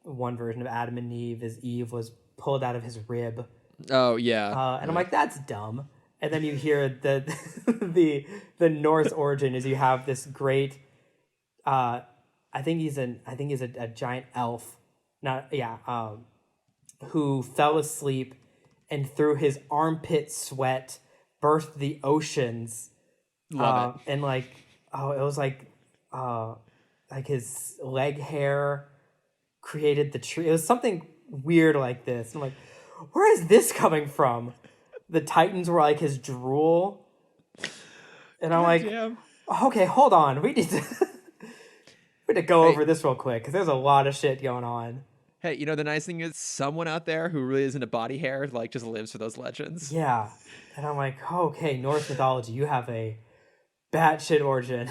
one version of Adam and Eve is Eve was pulled out of his rib. Oh yeah. And I'm like, that's dumb. And then you hear the Norse origin is you have this great I think he's a giant elf. Who fell asleep and through his armpit sweat birthed the oceans. Love it. And like, it was like his leg hair created the tree. It was something weird like this. And I'm like, where is this coming from? The Titans were like his drool. And I'm like, damn. Okay, hold on. We need to go over this real quick because there's a lot of shit going on. Hey, the nice thing is someone out there who really isn't a body hair, like, just lives for those legends. Yeah. And I'm like, okay, Norse mythology, you have a batshit origin.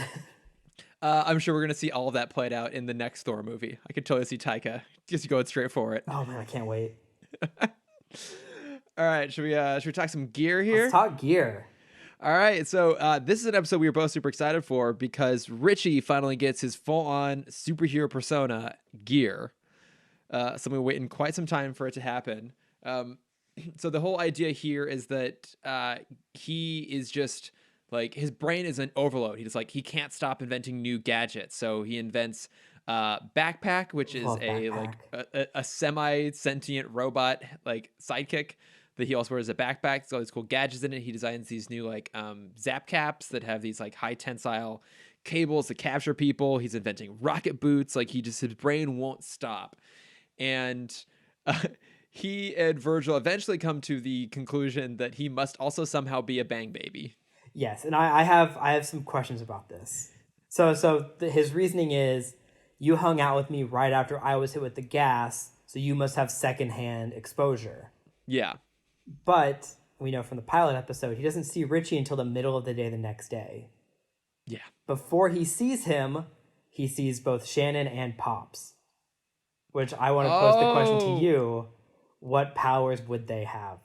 I'm sure we're going to see all of that played out in the next Thor movie. I could totally see Taika just going straight for it. Oh, man, I can't wait. All right, should we talk some gear here? Let's talk gear. All right, so this is an episode we were both super excited for because Richie finally gets his full-on superhero persona gear. So we've been waiting quite some time for it to happen. So the whole idea here is that he is just like, his brain is an overload. He can't stop inventing new gadgets. So he invents Backpack, which is a semi-sentient robot like sidekick that he also wears a backpack. It's got all these cool gadgets in it. He designs these new like zap caps that have these like high tensile cables to capture people. He's inventing rocket boots. Like his brain won't stop. And he and Virgil eventually come to the conclusion that he must also somehow be a bang baby. Yes, and I have some questions about this. So his reasoning is, you hung out with me right after I was hit with the gas, so you must have secondhand exposure. Yeah. But we know from the pilot episode, he doesn't see Richie until the middle of the day the next day. Yeah. Before he sees him, he sees both Shannon and Pops. Which I want to pose the question to you. What powers would they have?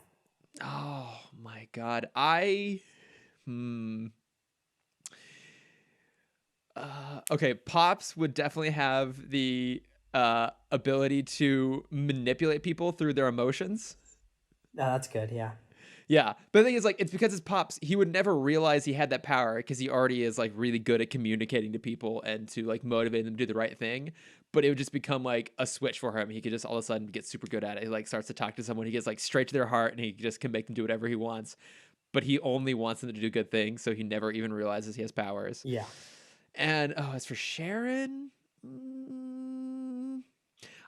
Oh, my God. Okay, Pops would definitely have the ability to manipulate people through their emotions. Oh, that's good, yeah. Yeah, but the thing is, like, it's because it's Pops. He would never realize he had that power because he already is like really good at communicating to people and to like motivate them to do the right thing. But it would just become like a switch for him. He could just all of a sudden get super good at it. He like starts to talk to someone. He gets like straight to their heart, and he just can make them do whatever he wants. But he only wants them to do good things, so he never even realizes he has powers. Yeah. And as for Sharon,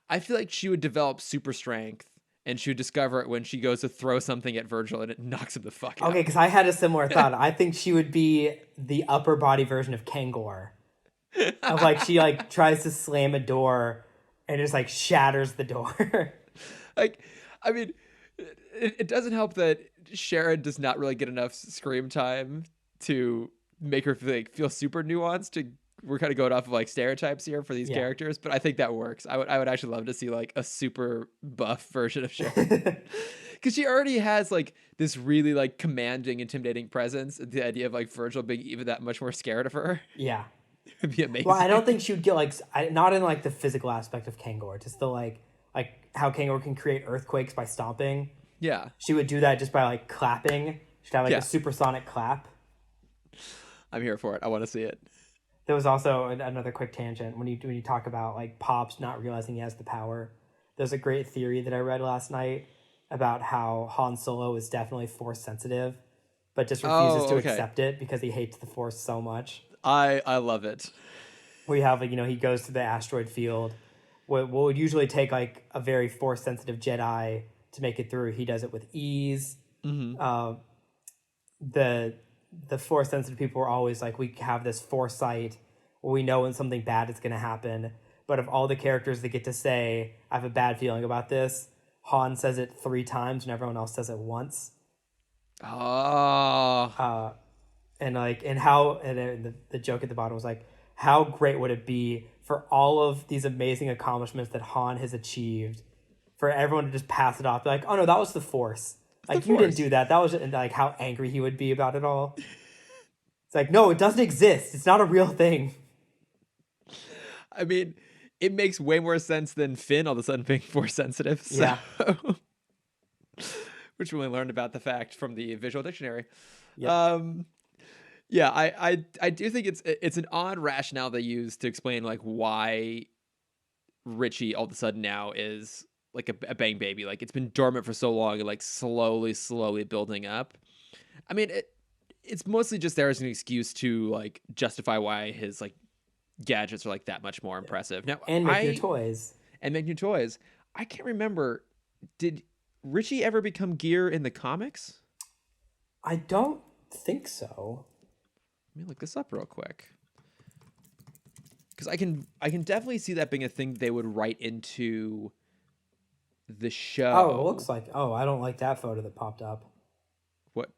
I feel like she would develop super strength. And she would discover it when she goes to throw something at Virgil and it knocks him the fuck out. Okay, because I had a similar thought. I think she would be the upper body version of Kangor. Of like, she like tries to slam a door and just like shatters the door. Like, I mean, it doesn't help that Sharon does not really get enough screen time to make her feel super nuanced. We're kind of going off of like stereotypes here for these characters, but I think that works. I would actually love to see like a super buff version of Sharon, because she already has like this really like commanding, intimidating presence. The idea of like Virgil being even that much more scared of her, yeah, would be amazing. Well, I don't think she would get like not in like the physical aspect of Kangor, just the like how Kangor can create earthquakes by stomping. Yeah, she would do that just by like clapping. She'd have like a supersonic clap. I'm here for it. I want to see it. There was also another quick tangent when you talk about like Pops not realizing he has the power. There's a great theory that I read last night about how Han Solo is definitely Force sensitive, but just refuses to accept it because he hates the Force so much. I love it. where you have, he goes to the asteroid field. What would usually take like a very force sensitive Jedi to make it through, he does it with ease. Mm-hmm. The force sensitive people are always like, we have this foresight where we know when something bad is going to happen. But of all the characters that get to say, I have a bad feeling about this, Han says it 3 times and everyone else says it once. Oh. And the joke at the bottom was like, how great would it be for all of these amazing accomplishments that Han has achieved, for everyone to just pass it off, be like, oh no, that was the Force. Like, you didn't do that. That was, and like how angry he would be about it all. It's like, no, it doesn't exist. It's not a real thing. I mean, it makes way more sense than Finn all of a sudden being force sensitive. So. Yeah. Which we only learned about the fact from the visual dictionary. Yep. Yeah, I do think it's an odd rationale they use to explain like why Richie all of a sudden now is like a bang baby. Like, it's been dormant for so long and like slowly building up. I mean, it's mostly just there as an excuse to like justify why his like gadgets are like that much more impressive. Now, and make new toys. And make new toys. I can't remember. Did Richie ever become Gear in the comics? I don't think so. Let me look this up real quick. Because I can definitely see that being a thing they would write into the show. Oh, it looks like. Oh, I don't like that photo that popped up. What?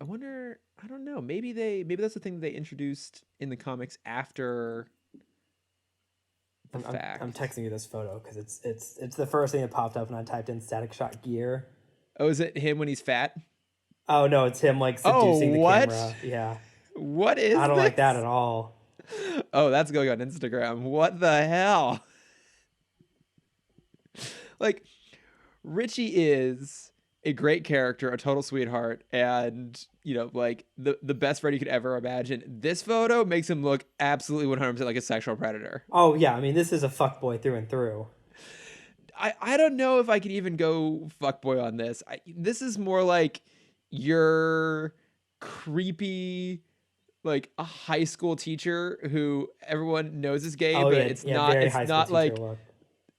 I wonder. I don't know. Maybe that's the thing they introduced in the comics after the fact. I'm texting you this photo because it's the first thing that popped up when I typed in Static Shot Gear. Oh, is it him when he's fat? Oh no, it's him like seducing the camera. Yeah. What is? I don't like that at all. Oh, that's going on Instagram. What the hell? Like, Richie is a great character, a total sweetheart, and like the best friend you could ever imagine. This photo makes him look absolutely 100% like a sexual predator. Oh yeah, I mean, this is a fuckboy through and through. I don't know if I could even go fuckboy on this. This is more like your creepy, like a high school teacher who everyone knows is gay, but it's not like look.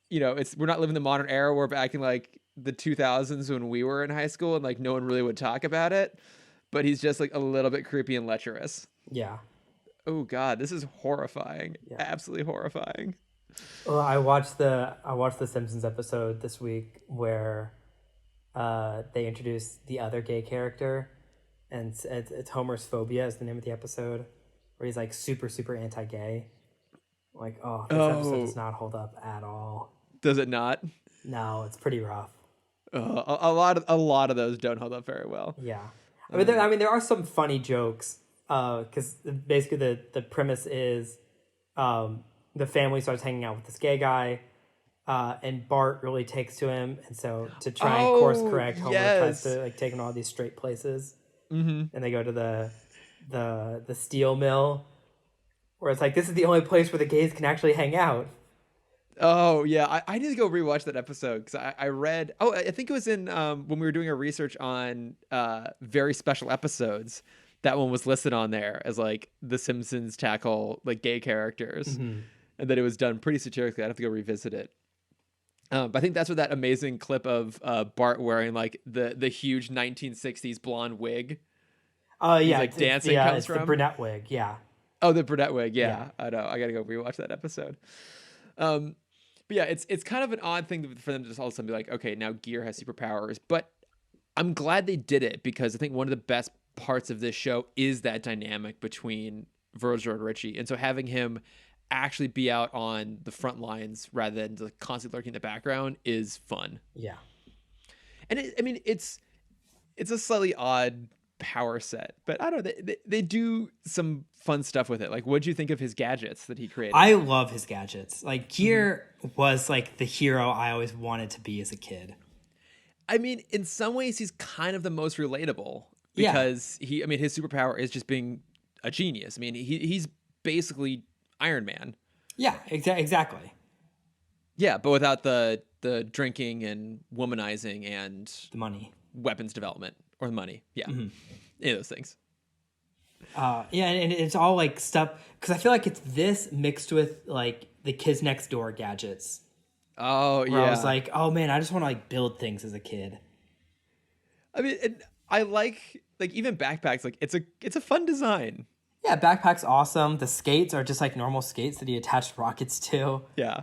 We're not living the modern era. We're back in like the 2000s when we were in high school and like no one really would talk about it, but he's just like a little bit creepy and lecherous. Yeah. Oh god, this is horrifying. Yeah. Absolutely horrifying. Well, I watched the Simpsons episode this week where they introduced the other gay character, and it's Homer's Phobia is the name of the episode, where he's like super anti-gay. Like, this episode does not hold up at all. Does it not? No, it's pretty rough. A lot of those don't hold up very well. Yeah, I mean, there are some funny jokes. Because basically the premise is, the family starts hanging out with this gay guy, and Bart really takes to him, and so to try and course correct, Homer tries to like take him to all these straight places, and they go to the steel mill, where it's like, this is the only place where the gays can actually hang out. Oh yeah, I need to go rewatch that episode because I read. Oh, I think it was in when we were doing our research on very special episodes. That one was listed on there as like The Simpsons tackle like gay characters, and that it was done pretty satirically. I'd have to go revisit it. But I think that's where that amazing clip of Bart wearing like the huge 1960s blonde wig. Oh yeah, like dancing comes from the brunette wig. Yeah. Oh, the brunette wig. Yeah. I know. I gotta go rewatch that episode. But yeah, it's kind of an odd thing for them to just all of a sudden be like, okay, now Gear has superpowers. But I'm glad they did it because I think one of the best parts of this show is that dynamic between Virgil and Richie, and so having him actually be out on the front lines rather than like constantly lurking in the background is fun. Yeah, and it's a slightly odd power set, but I don't know, they do some fun stuff with it. Like, what'd you think of his gadgets that he created? I love his gadgets. Like, Gear was like the hero I always wanted to be as a kid. I mean, in some ways he's kind of the most relatable. Because his superpower is just being a genius. I mean, he's basically Iron Man. Yeah, exactly. Yeah, but without the drinking and womanizing and the money, weapons development, or the money. Yeah, any of those things. Yeah, and it's all like stuff because I feel like it's this mixed with like the Kids Next Door gadgets. Oh where yeah, I was like, oh man, I just want to like build things as a kid. I mean, I like even backpacks. Like it's a fun design. Yeah, backpack's awesome. The skates are just like normal skates that he attached rockets to. Yeah.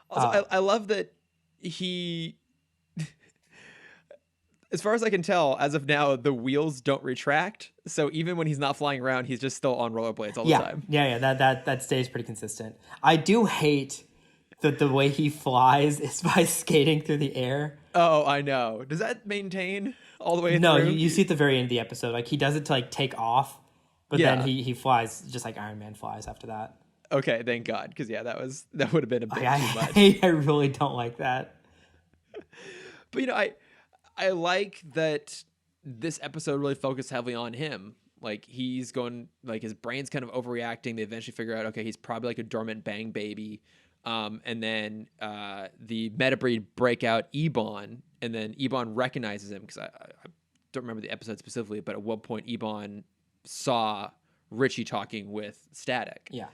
Also, I love that he, as far as I can tell, as of now, the wheels don't retract. So even when he's not flying around, he's just still on rollerblades all the time. Yeah. That stays pretty consistent. I do hate that the way he flies is by skating through the air. Oh, I know. Does that maintain all the way no, through? No, you see at the very end of the episode, like he does it to like take off, but then he flies just like Iron Man flies after that. Okay, thank God, because that would have been a bit too much. I really don't like that. But I like that this episode really focused heavily on him. Like he's going, like his brain's kind of overreacting. They eventually figure out, okay, he's probably like a dormant bang baby. And then the Metabreed break out Ebon, and then Ebon recognizes him because I don't remember the episode specifically, but at one point Ebon saw Richie talking with Static. Yeah.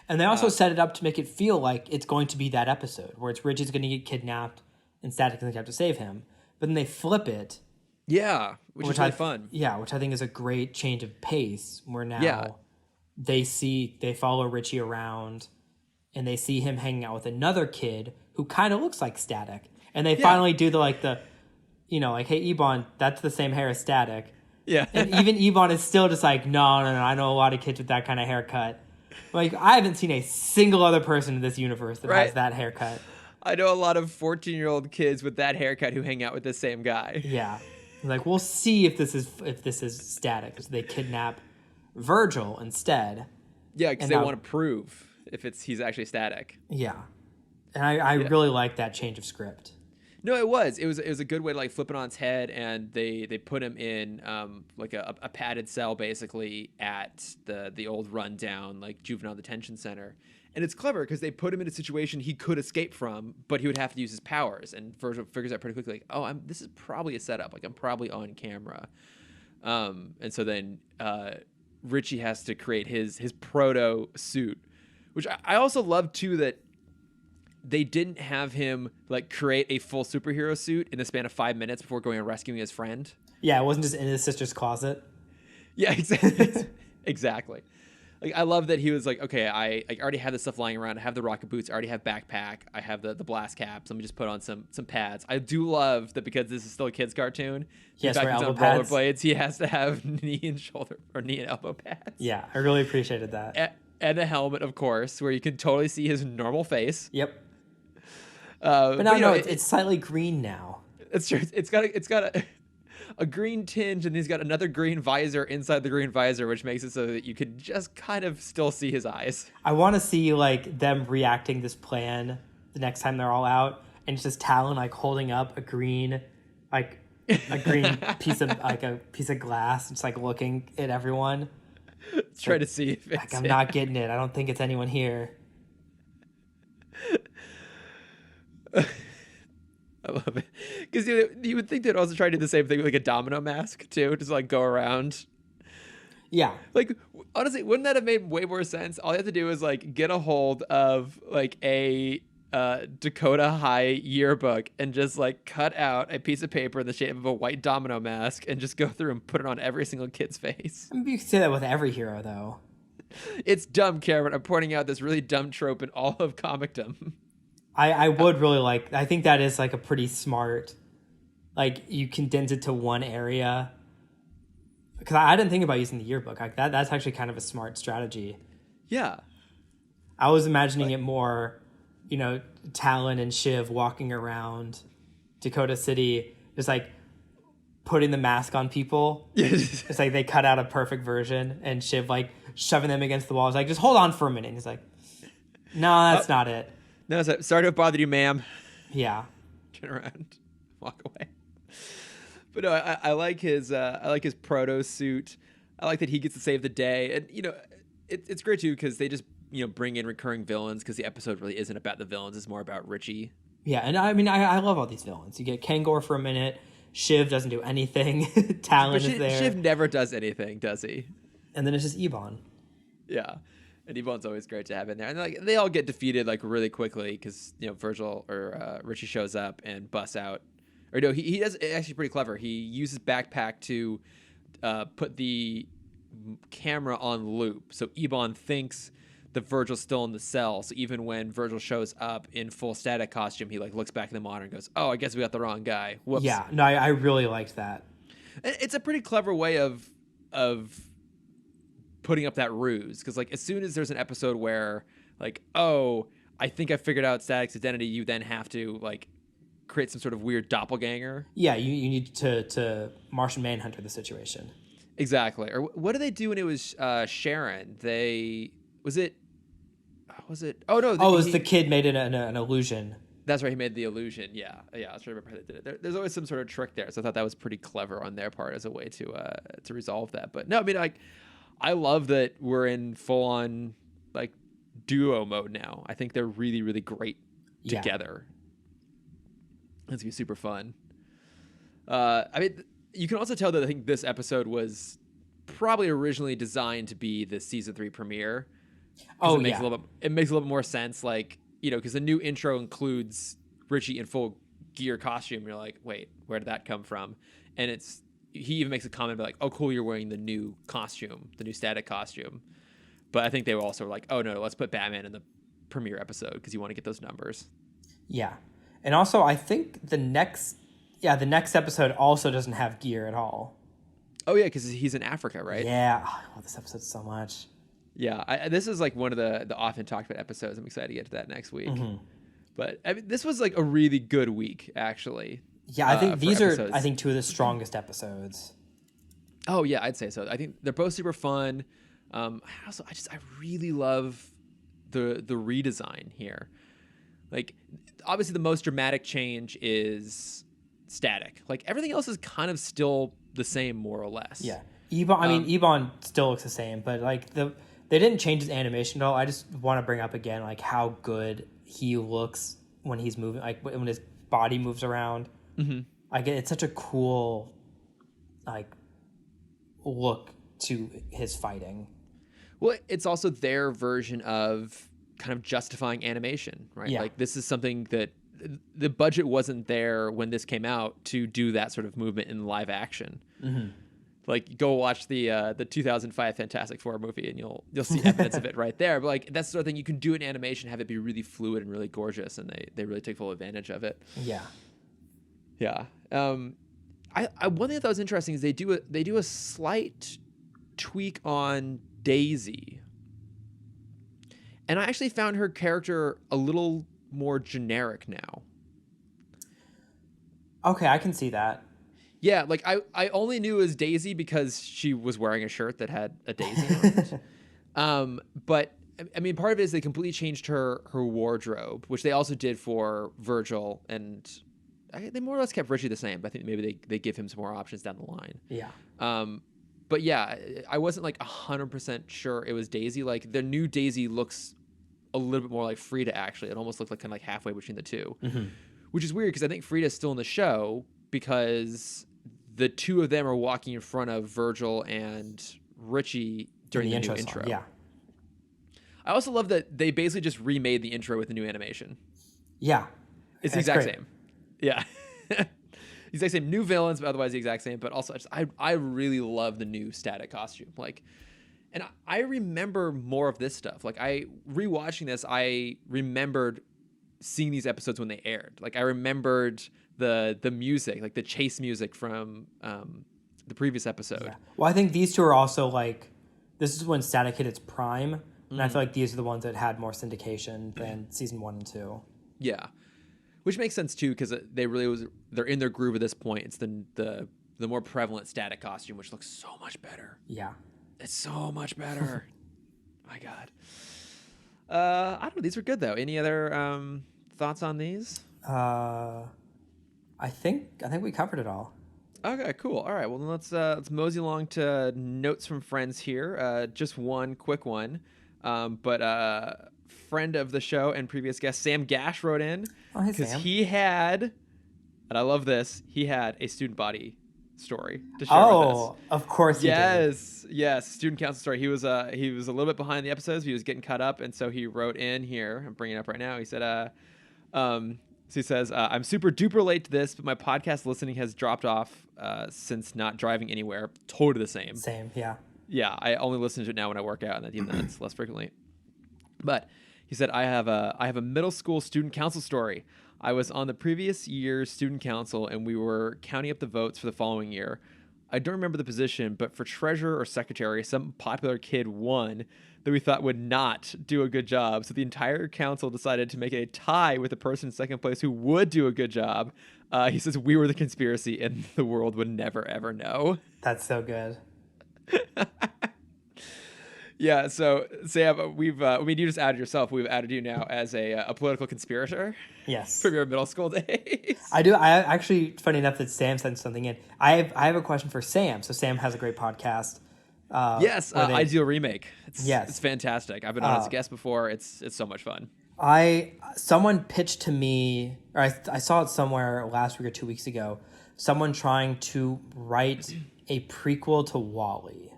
And they also set it up to make it feel like it's going to be that episode where it's Richie's going to get kidnapped and Static is going to have to save him. But then they flip it. Yeah, which is really fun. Yeah, which I think is a great change of pace where now they follow Richie around and they see him hanging out with another kid who kind of looks like Static. And they finally do hey, Ebon, that's the same hair as Static. Yeah. And even Ebon is still just like, no, I know a lot of kids with that kind of haircut. Like, I haven't seen a single other person in this universe that has that haircut. I know a lot of 14-year-old kids with that haircut who hang out with the same guy. Yeah. Like, we'll see if this is Static. So they kidnap Virgil instead. Yeah, because they want to prove if he's actually Static. Yeah. And I really like that change of script. No, it was a good way to like flip it on its head, and they put him in like a padded cell basically at the old rundown like juvenile detention center. And it's clever because they put him in a situation he could escape from, but he would have to use his powers. And Virgil figures out pretty quickly, like, oh, this is probably a setup. Like I'm probably on camera. And so then Richie has to create his proto suit, which I also love too that they didn't have him like create a full superhero suit in the span of 5 minutes before going and rescuing his friend. Yeah, it wasn't just in his sister's closet. Yeah, exactly. Exactly. Like I love that he was like, okay, I already have this stuff lying around. I have the rocket boots. I already have backpack. I have the blast caps. Let me just put on some pads. I do love that because this is still a kid's cartoon. Yes, he's on rollerblades. He has to have knee and elbow pads. Yeah, I really appreciated that. And a helmet, of course, where you can totally see his normal face. Yep. But no, it's slightly green now. It's true. It's got a green tinge, and he's got another green visor inside the green visor, which makes it so that you could just kind of still see his eyes. I want to see like them reacting this plan the next time they're all out, and it's just Talon like holding up a green piece of glass, just like looking at everyone. Try to see if it's like I'm not getting it. I don't think it's anyone here. I love it because you would think they'd also try to do the same thing with like a domino mask too, just like go around. Yeah, like honestly, wouldn't that have made way more sense? All you have to do is like get a hold of like a Dakota High yearbook and just like cut out a piece of paper in the shape of a white domino mask and just go through and put it on every single kid's face. I mean, you could say that with every hero though. It's dumb, Cameron. I'm pointing out this really dumb trope in all of comicdom. I would really like, I think that is like a pretty smart, like you condense it to one area. Because I didn't think about using the yearbook. Like that's actually kind of a smart strategy. Yeah. I was imagining it more, Talon and Shiv walking around Dakota City, just like putting the mask on people. It's like they cut out a perfect version and Shiv like shoving them against the wall. It's like, just hold on for a minute. And he's like, no, that's not it. No, sorry to bother you, ma'am. Yeah. Turn around, walk away. But no, I like his proto suit. I like that he gets to save the day, and it's great too because they just bring in recurring villains because the episode really isn't about the villains; it's more about Richie. Yeah, and I mean I love all these villains. You get Kangor for a minute. Shiv doesn't do anything. Talon is there. Shiv never does anything, does he? And then it's just Ebon. Yeah. And Ebon's always great to have in there. And like they all get defeated like really quickly because, Virgil or Richie shows up and busts out. Or no, he does actually pretty clever. He uses backpack to put the camera on loop. So Ebon thinks that Virgil's still in the cell. So even when Virgil shows up in full static costume, he like looks back in the monitor and goes, "Oh, I guess we got the wrong guy. Whoops." Yeah, no, I really liked that. It's a pretty clever way of putting up that ruse, because like as soon as there's an episode where like, oh, I think I figured out Static's identity, you then have to like create some sort of weird doppelganger. Yeah, you need to Martian Manhunter the situation. Exactly. Or what did they do when it was Sharon? Oh no! It was the kid made an illusion. That's right. He made the illusion. Yeah. I was trying to remember how they did it. There's always some sort of trick there, so I thought that was pretty clever on their part as a way to resolve that. But no, I mean, like, I love that we're in full on like duo mode now. I think they're really, really great together. It's gonna be super fun. I mean, you can also tell that I think this episode was probably originally designed to be the season 3 premiere. Oh, it makes a little bit more sense, like, because the new intro includes Richie in full gear costume. You're like, wait, where did that come from? And he even makes a comment about like, oh, cool, you're wearing the new costume, the new Static costume. But I think they were also like, oh no, let's put Batman in the premiere episode because you want to get those numbers. Yeah, and also I think the next episode also doesn't have gear at all. Oh yeah, because he's in Africa, right? Yeah, I love this episode so much. Yeah, this is like one of the often talked about episodes. I'm excited to get to that next week. Mm-hmm. But I mean, this was like a really good week, actually. Yeah, I think these are two of the strongest episodes. Oh yeah, I'd say so. I think they're both super fun. I really love the redesign here. Like, obviously, the most dramatic change is Static. Like everything else is kind of still the same, more or less. Yeah, Ebon still looks the same, but like they didn't change his animation at all. I just want to bring up again like how good he looks when he's moving, like when his body moves around. Mm-hmm. Like it's such a cool like look to his fighting. Well, it's also their version of kind of justifying animation, right? Yeah. Like this is something that the budget wasn't there when this came out to do that sort of movement in live action. Mm-hmm. Like go watch the 2005 Fantastic Four movie and you'll see evidence of it right there. But like that's the sort of thing you can do in animation, have it be really fluid and really gorgeous, and they really take full advantage of it. Yeah. Yeah. I one thing that was interesting is they do a slight tweak on Daisy. And I actually found her character a little more generic now. Okay, I can see that. Yeah, like I only knew it was Daisy because she was wearing a shirt that had a daisy on it. But I mean, part of it is they completely changed her wardrobe, which they also did for Virgil, and they more or less kept Richie the same. But I think maybe they give him some more options down the line. Yeah. But yeah, I wasn't like 100% sure it was Daisy. Like the new Daisy looks a little bit more like Frida. Actually, it almost looked like kind of like halfway between the two, which is weird because I think Frida's still in the show because the two of them are walking in front of Virgil and Richie during the new intro. Yeah. I also love that they basically just remade the intro with the new animation. Yeah. It's the exact same. Yeah. Exact same. New villains, but otherwise the exact same. But also, I really love the new Static costume. Like, and I remember more of this stuff. Like, rewatching this, I remembered seeing these episodes when they aired. Like, I remembered the music, like the chase music from the previous episode. Yeah. Well, I think these two are also like, this is when Static hit its prime. And I feel like these are the ones that had more syndication than season 1 and 2. Yeah. Which makes sense too, because they're in their groove at this point. It's the more prevalent Static costume, which looks so much better. Yeah, it's so much better. My God, I don't know. These were good though. Any other thoughts on these? I think we covered it all. Okay, cool. All right. Well, then let's mosey along to notes from friends here. Just one quick one, but. Friend of the show and previous guest Sam Gash wrote in because he had, and I love this, he had a student body story to share with us. Oh, of course he did. Yes, student council story. He was a little bit behind the episodes. He was getting cut up, and so he wrote in here. I'm bringing it up right now. He said, so he says, I'm super duper late to this, but my podcast listening has dropped off since not driving anywhere. Totally the same. Same, yeah. Yeah, I only listen to it now when I work out, and that even that's less frequently. But he said, I have a middle school student council story. I was on the previous year's student council, and we were counting up the votes for the following year. I don't remember the position, but for treasurer or secretary, some popular kid won that we thought would not do a good job. So the entire council decided to make a tie with the person in second place who would do a good job. He says we were the conspiracy, and the world would never, ever know. That's so good. Yeah, so Sam, you just added yourself. We've added you now as a political conspirator. Yes. From your middle school days. I do. I actually, funny enough that Sam sent something in. I have a question for Sam. So Sam has a great podcast. Yes, Ideal Remake. It's fantastic. I've been on as a guest before. It's so much fun. Someone pitched to me, or I saw it somewhere last week or 2 weeks ago. Someone trying to write a prequel to WALL-E.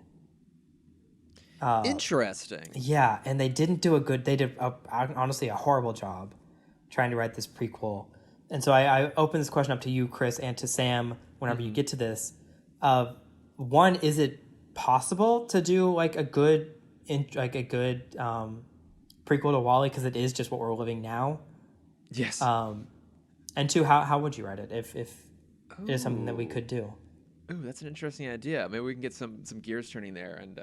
Interesting. Yeah, and they didn't do they did honestly a horrible job trying to write this prequel. And so I open this question up to you, Chris, and to Sam whenever you get to this. One, is it possible to do like a good prequel to WALL-E, because it is just what we're living now? Yes. And two, how would you write it if it is something that we could do? Ooh, that's an interesting idea. Maybe we can get some gears turning there and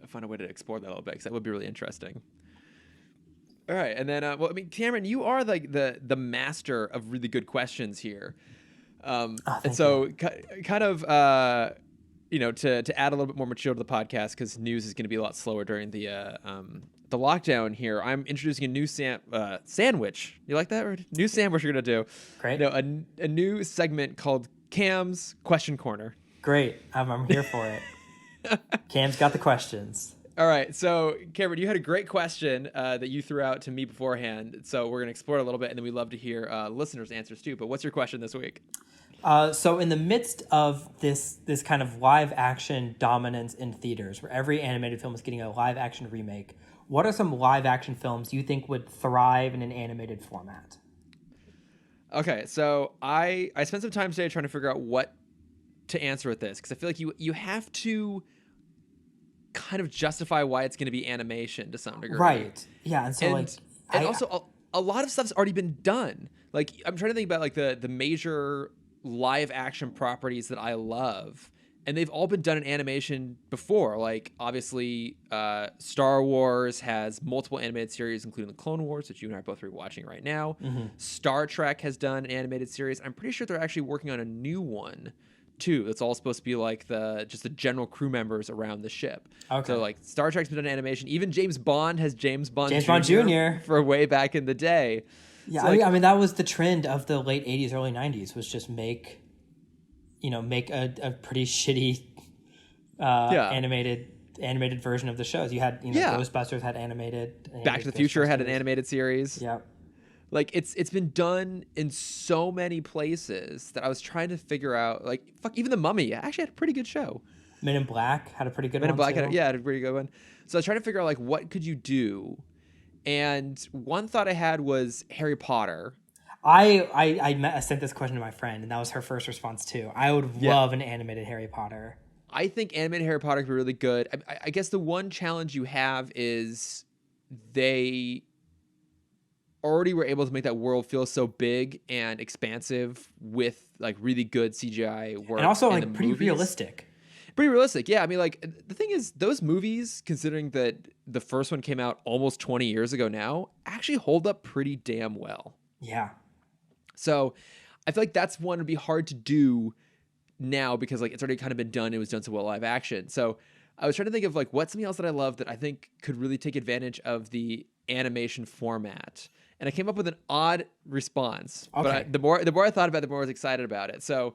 find a way to explore that a little bit, because that would be really interesting. All right, and then, Cameron, you are like the master of really good questions here, and so kind of, to add a little bit more material to the podcast, because news is going to be a lot slower during the lockdown here. I'm introducing a new sandwich. You like that? Or new sandwich we're going to do. Great. A new segment called Cam's Question Corner. Great. I'm here for it. Cam's got the questions. All right. So, Cameron, you had a great question that you threw out to me beforehand. So we're going to explore it a little bit, and then we'd love to hear listeners' answers too. But what's your question this week? So in the midst of this kind of live action dominance in theaters, where every animated film is getting a live action remake, what are some live action films you think would thrive in an animated format? Okay, so I spent some time today trying to figure out what to answer with this, because I feel like you have to kind of justify why it's going to be animation to some degree. Right. Yeah, and so also a lot of stuff's already been done. Like, I'm trying to think about like the major live action properties that I love, and they've all been done in animation before. Like, obviously, Star Wars has multiple animated series, including the Clone Wars, which you and I are both rewatching right now. Mm-hmm. Star Trek has done an animated series. I'm pretty sure they're actually working on a new one too. That's all supposed to be like just the general crew members around the ship. Okay. So like Star Trek's been done in animation. Even James Bond has James Bond Jr. for way back in the day. Yeah, so I mean that was the trend of the late 80s, early 90s, was just make a pretty shitty animated version of the shows. You had Ghostbusters had animated Back to the Future had an animated series. Yeah. Like it's been done in so many places that I was trying to figure out. Like, fuck, even The Mummy actually had a pretty good show. Men in Black had a pretty good one. Men in Black too. had a pretty good one. So I was trying to figure out like what could you do, and one thought I had was Harry Potter. I sent this question to my friend, and that was her first response too. I would love an animated Harry Potter. I think animated Harry Potter could be really good. I guess the one challenge you have is they already were able to make that world feel so big and expansive with like really good CGI work, and also like pretty realistic. Pretty realistic, yeah. I mean, like, the thing is, those movies, considering that the first one came out almost 20 years ago now, actually hold up pretty damn well. Yeah. So I feel like that's one would be hard to do now, because like it's already kind of been done. It was done so well live action. So I was trying to think of like what's something else that I love that I think could really take advantage of the animation format. And I came up with an odd response. Okay. But the more I thought about it, the more I was excited about it. So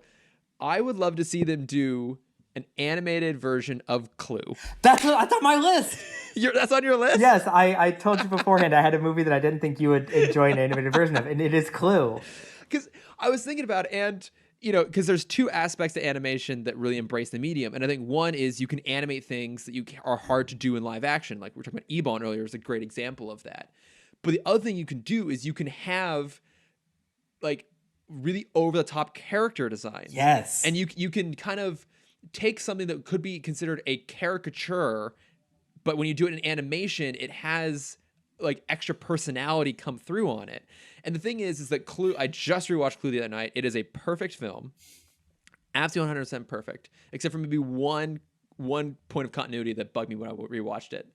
I would love to see them do an animated version of Clue. That's on my list. That's on your list? Yes, I told you beforehand I had a movie that I didn't think you would enjoy an animated version of, and it is Clue. Because I was thinking about it, and because there's two aspects to animation that really embrace the medium. And I think one is you can animate things that are hard to do in live action. Like we were talking about Ebon earlier is a great example of that. But the other thing you can do is you can have like really over the top character designs. Yes. And you can kind of take something that could be considered a caricature, but when you do it in animation, it has like extra personality come through on it. And the thing is that Clue, I just rewatched Clue the other night. It is a perfect film. Absolutely 100% perfect, except for maybe one point of continuity that bugged me when I rewatched it.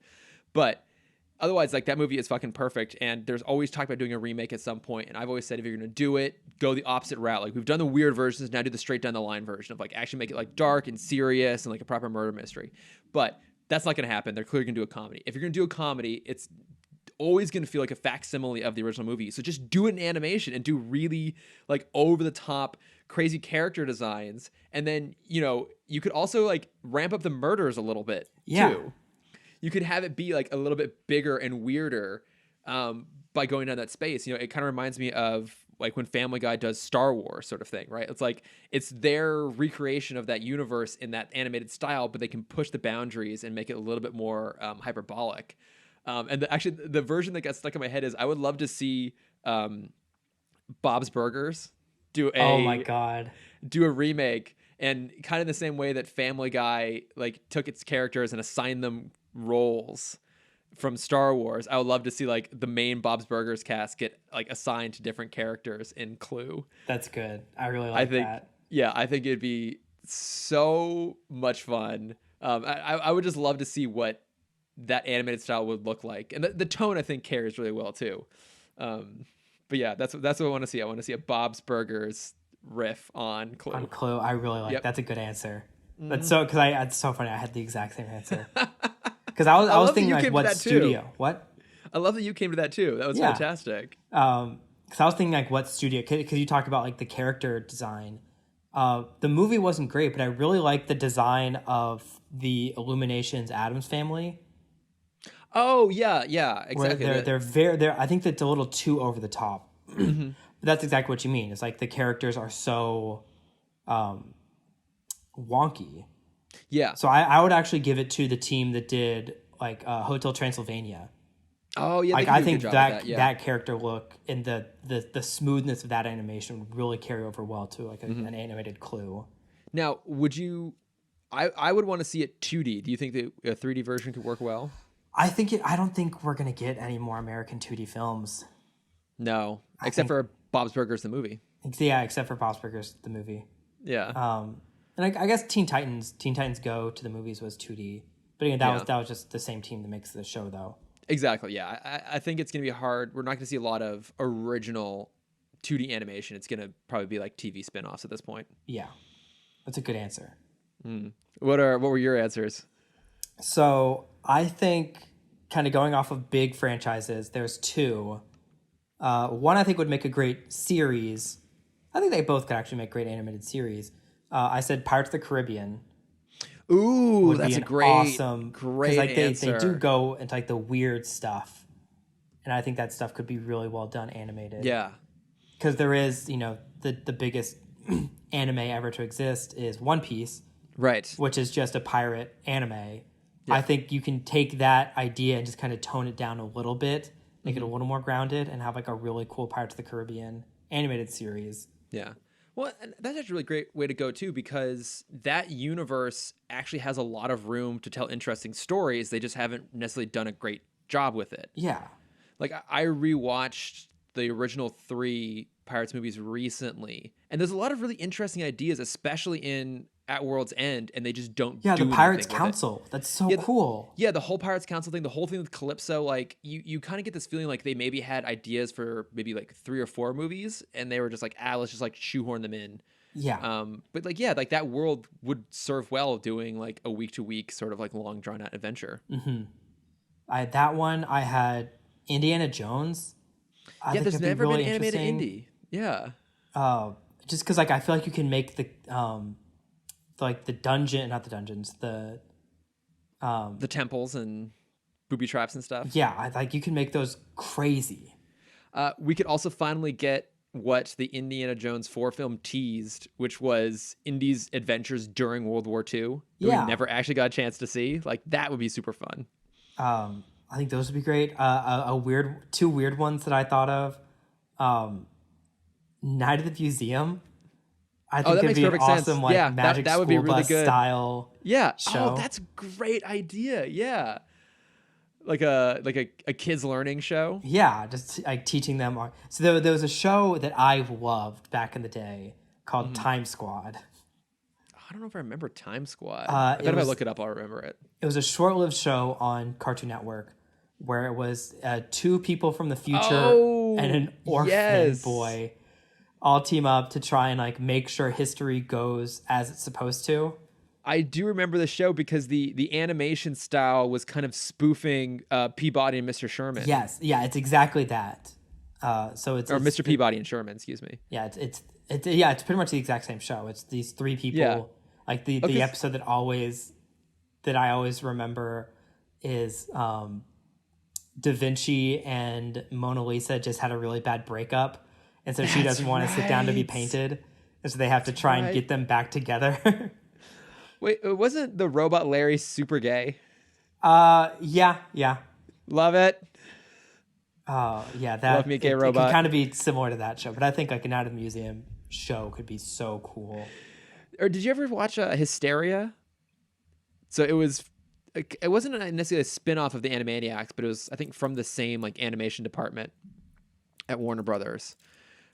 But otherwise, like that movie is fucking perfect. And there's always talk about doing a remake at some point. And I've always said, if you're going to do it, go the opposite route. Like we've done the weird versions, now do the straight down the line version of like actually make it like dark and serious and like a proper murder mystery. But that's not going to happen. They're clearly going to do a comedy. If you're going to do a comedy, it's always going to feel like a facsimile of the original movie. So just do it in animation and do really like over the top crazy character designs. And then, you could also like ramp up the murders a little bit too. You could have it be like a little bit bigger and weirder by going down that space. It kind of reminds me of like when Family Guy does Star Wars sort of thing, right? It's like it's their recreation of that universe in that animated style, but they can push the boundaries and make it a little bit more hyperbolic. And actually, the version that got stuck in my head is I would love to see Bob's Burgers do oh my God, do a remake, and kind of the same way that Family Guy like took its characters and assigned them roles from Star Wars. I would love to see like the main Bob's Burgers cast get like assigned to different characters in Clue. That's good. I really like that. Yeah, I think it'd be so much fun. I would just love to see what that animated style would look like, and the tone I think carries really well too. But yeah, that's what I want to see. I want to see a Bob's Burgers riff on Clue. On Clue, I really like. That's a good answer. That's so because it's so funny. I had the exact same answer. Because I was thinking like what studio? What? I love that you came to that too. That was fantastic. Because I was thinking like what studio? Because you talked about like the character design. The movie wasn't great, but I really liked the design of the Illuminations Addams Family. Oh yeah, exactly. They're I think that's a little too over the top. But that's exactly what you mean. It's like the characters are so wonky. Yeah. So I would actually give it to the team that did like Hotel Transylvania. Oh yeah, like I think that character look and the smoothness of that animation would really carry over well to like an animated Clue. Now, would you? I would want to see it 2D. Do you think that a 3D version could work well? I don't think we're gonna get any more American 2D films. No, except for Bob's Burgers the movie. Yeah, except for Bob's Burgers the movie. Yeah. And I guess Teen Titans Go to the movies was 2D, but again, that was just the same team that makes the show though. Exactly. Yeah, I think it's gonna be hard. We're not gonna see a lot of original 2D animation. It's gonna probably be like TV spinoffs at this point. Yeah, that's a good answer. What were your answers? So I think, kind of going off of big franchises, there's two. One I think would make a great series. I think they both could actually make great animated series. I said Pirates of the Caribbean. Ooh, that's a great awesome, great like answer. They do go into like the weird stuff, and I think that stuff could be really well done animated. Yeah, because there is, the biggest anime ever to exist is One Piece, right? Which is just a pirate anime. Yeah. I think you can take that idea and just kind of tone it down a little bit, make it a little more grounded, and have like a really cool Pirates of the Caribbean animated series. Yeah. Well, that's actually a really great way to go too, because that universe actually has a lot of room to tell interesting stories. They just haven't necessarily done a great job with it. Yeah. Like I rewatched the original 3 Pirates movies recently, and there's a lot of really interesting ideas, especially in At World's End, and they just don't. Yeah, the Pirates Council. That's so cool. Yeah, the whole Pirates Council thing, the whole thing with Calypso, like you kind of get this feeling like they maybe had ideas for maybe like 3 or 4 movies, and they were just like, let's just like shoehorn them in. Yeah. But like, yeah, like that world would serve well doing like a week to week sort of like long drawn out adventure. I had that one. I had Indiana Jones. Yeah, there's never been animated Indy. Yeah. Just because like I feel like you can make the dungeon, not the dungeons, the temples and booby traps and stuff. Yeah, like you can make those crazy. We could also finally get what the Indiana Jones 4 film teased, which was Indy's adventures during World War II that we never actually got a chance to see. Like, that would be super fun. I think those would be great. Two weird ones that I thought of. Night at the Museum. I think that it'd makes be an perfect awesome sense. like Yeah, Magic that would School be really Bus good. style. Yeah. Show. Oh, that's a great idea. Yeah. Like a kids learning show. Yeah, just like teaching them. So there was a show that I loved back in the day called Time Squad. I don't know if I remember Time Squad. I bet if I look it up, I'll remember it. It was a short-lived show on Cartoon Network where it was two people from the future and an orphan boy all team up to try and like make sure history goes as it's supposed to. I do remember the show because the animation style was kind of spoofing Peabody and Mr. Sherman. Yes, yeah, it's exactly that. So it's Mr. Peabody and Sherman, excuse me. Yeah, it's pretty much the exact same show. It's these three people. Yeah. Like the episode that I always remember is Da Vinci and Mona Lisa just had a really bad breakup, and so she doesn't want to sit down to be painted, and so they have to try and get them back together. Wait, wasn't the robot Larry super gay? Yeah. Love it. Yeah, that love me a gay robot. It can kind of be similar to that show, but I think like a Night at the Museum show could be so cool. Or did you ever watch Hysteria? So it wasn't necessarily a spin-off of the Animaniacs, but it was, I think, from the same like animation department at Warner Brothers.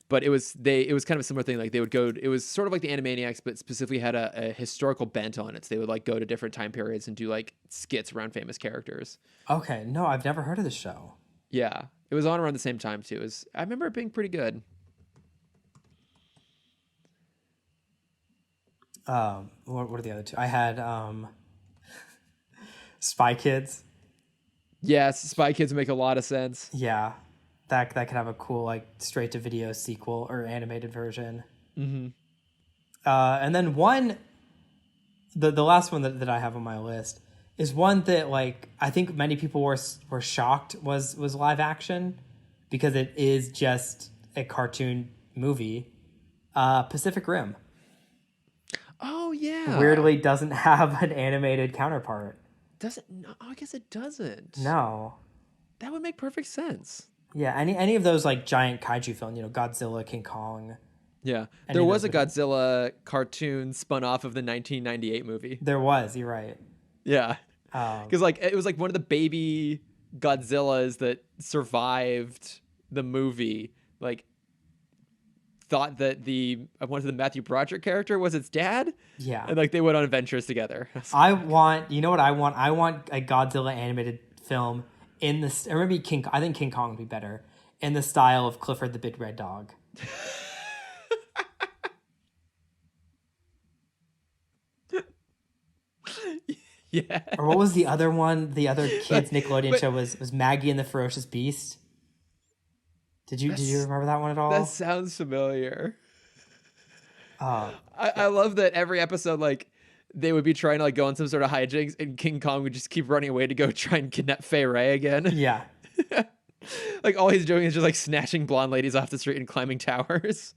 But it was kind of a similar thing. Like they would go, it was sort of like the Animaniacs, but specifically had a historical bent on it. So they would like go to different time periods and do like skits around famous characters. Okay, no, I've never heard of this show. Yeah, it was on around the same time too. I remember it being pretty good. What are the other two? I had Spy Kids. Yes, Spy Kids make a lot of sense. Yeah. That could have a cool like straight to video sequel or animated version. Mm-hmm. And then the last one that I have on my list is one that like I think many people were shocked was live action because it is just a cartoon movie. Pacific Rim. Oh yeah. Weirdly doesn't have an animated counterpart. Doesn't? No, I guess it doesn't. No. That would make perfect sense. Yeah, any of those like giant kaiju films, Godzilla, King Kong. Yeah, there was a Godzilla cartoon spun off of the 1998 movie. There was, you're right. Yeah, because like it was like one of the baby Godzillas that survived the movie. Like thought that one of the Matthew Broderick character was its dad. Yeah, and like they went on adventures together. I want I want a Godzilla animated film. Or maybe I think King Kong would be better in the style of Clifford the Big Red Dog. Yeah. Or what was the other one? The other kids Nickelodeon show was Maggie and the Ferocious Beast. Did you remember that one at all? That sounds familiar. I love that every episode like they would be trying to like go on some sort of hijinks, and King Kong would just keep running away to go try and kidnap Fay Ray again. Yeah. Like all he's doing is just like snatching blonde ladies off the street and climbing towers.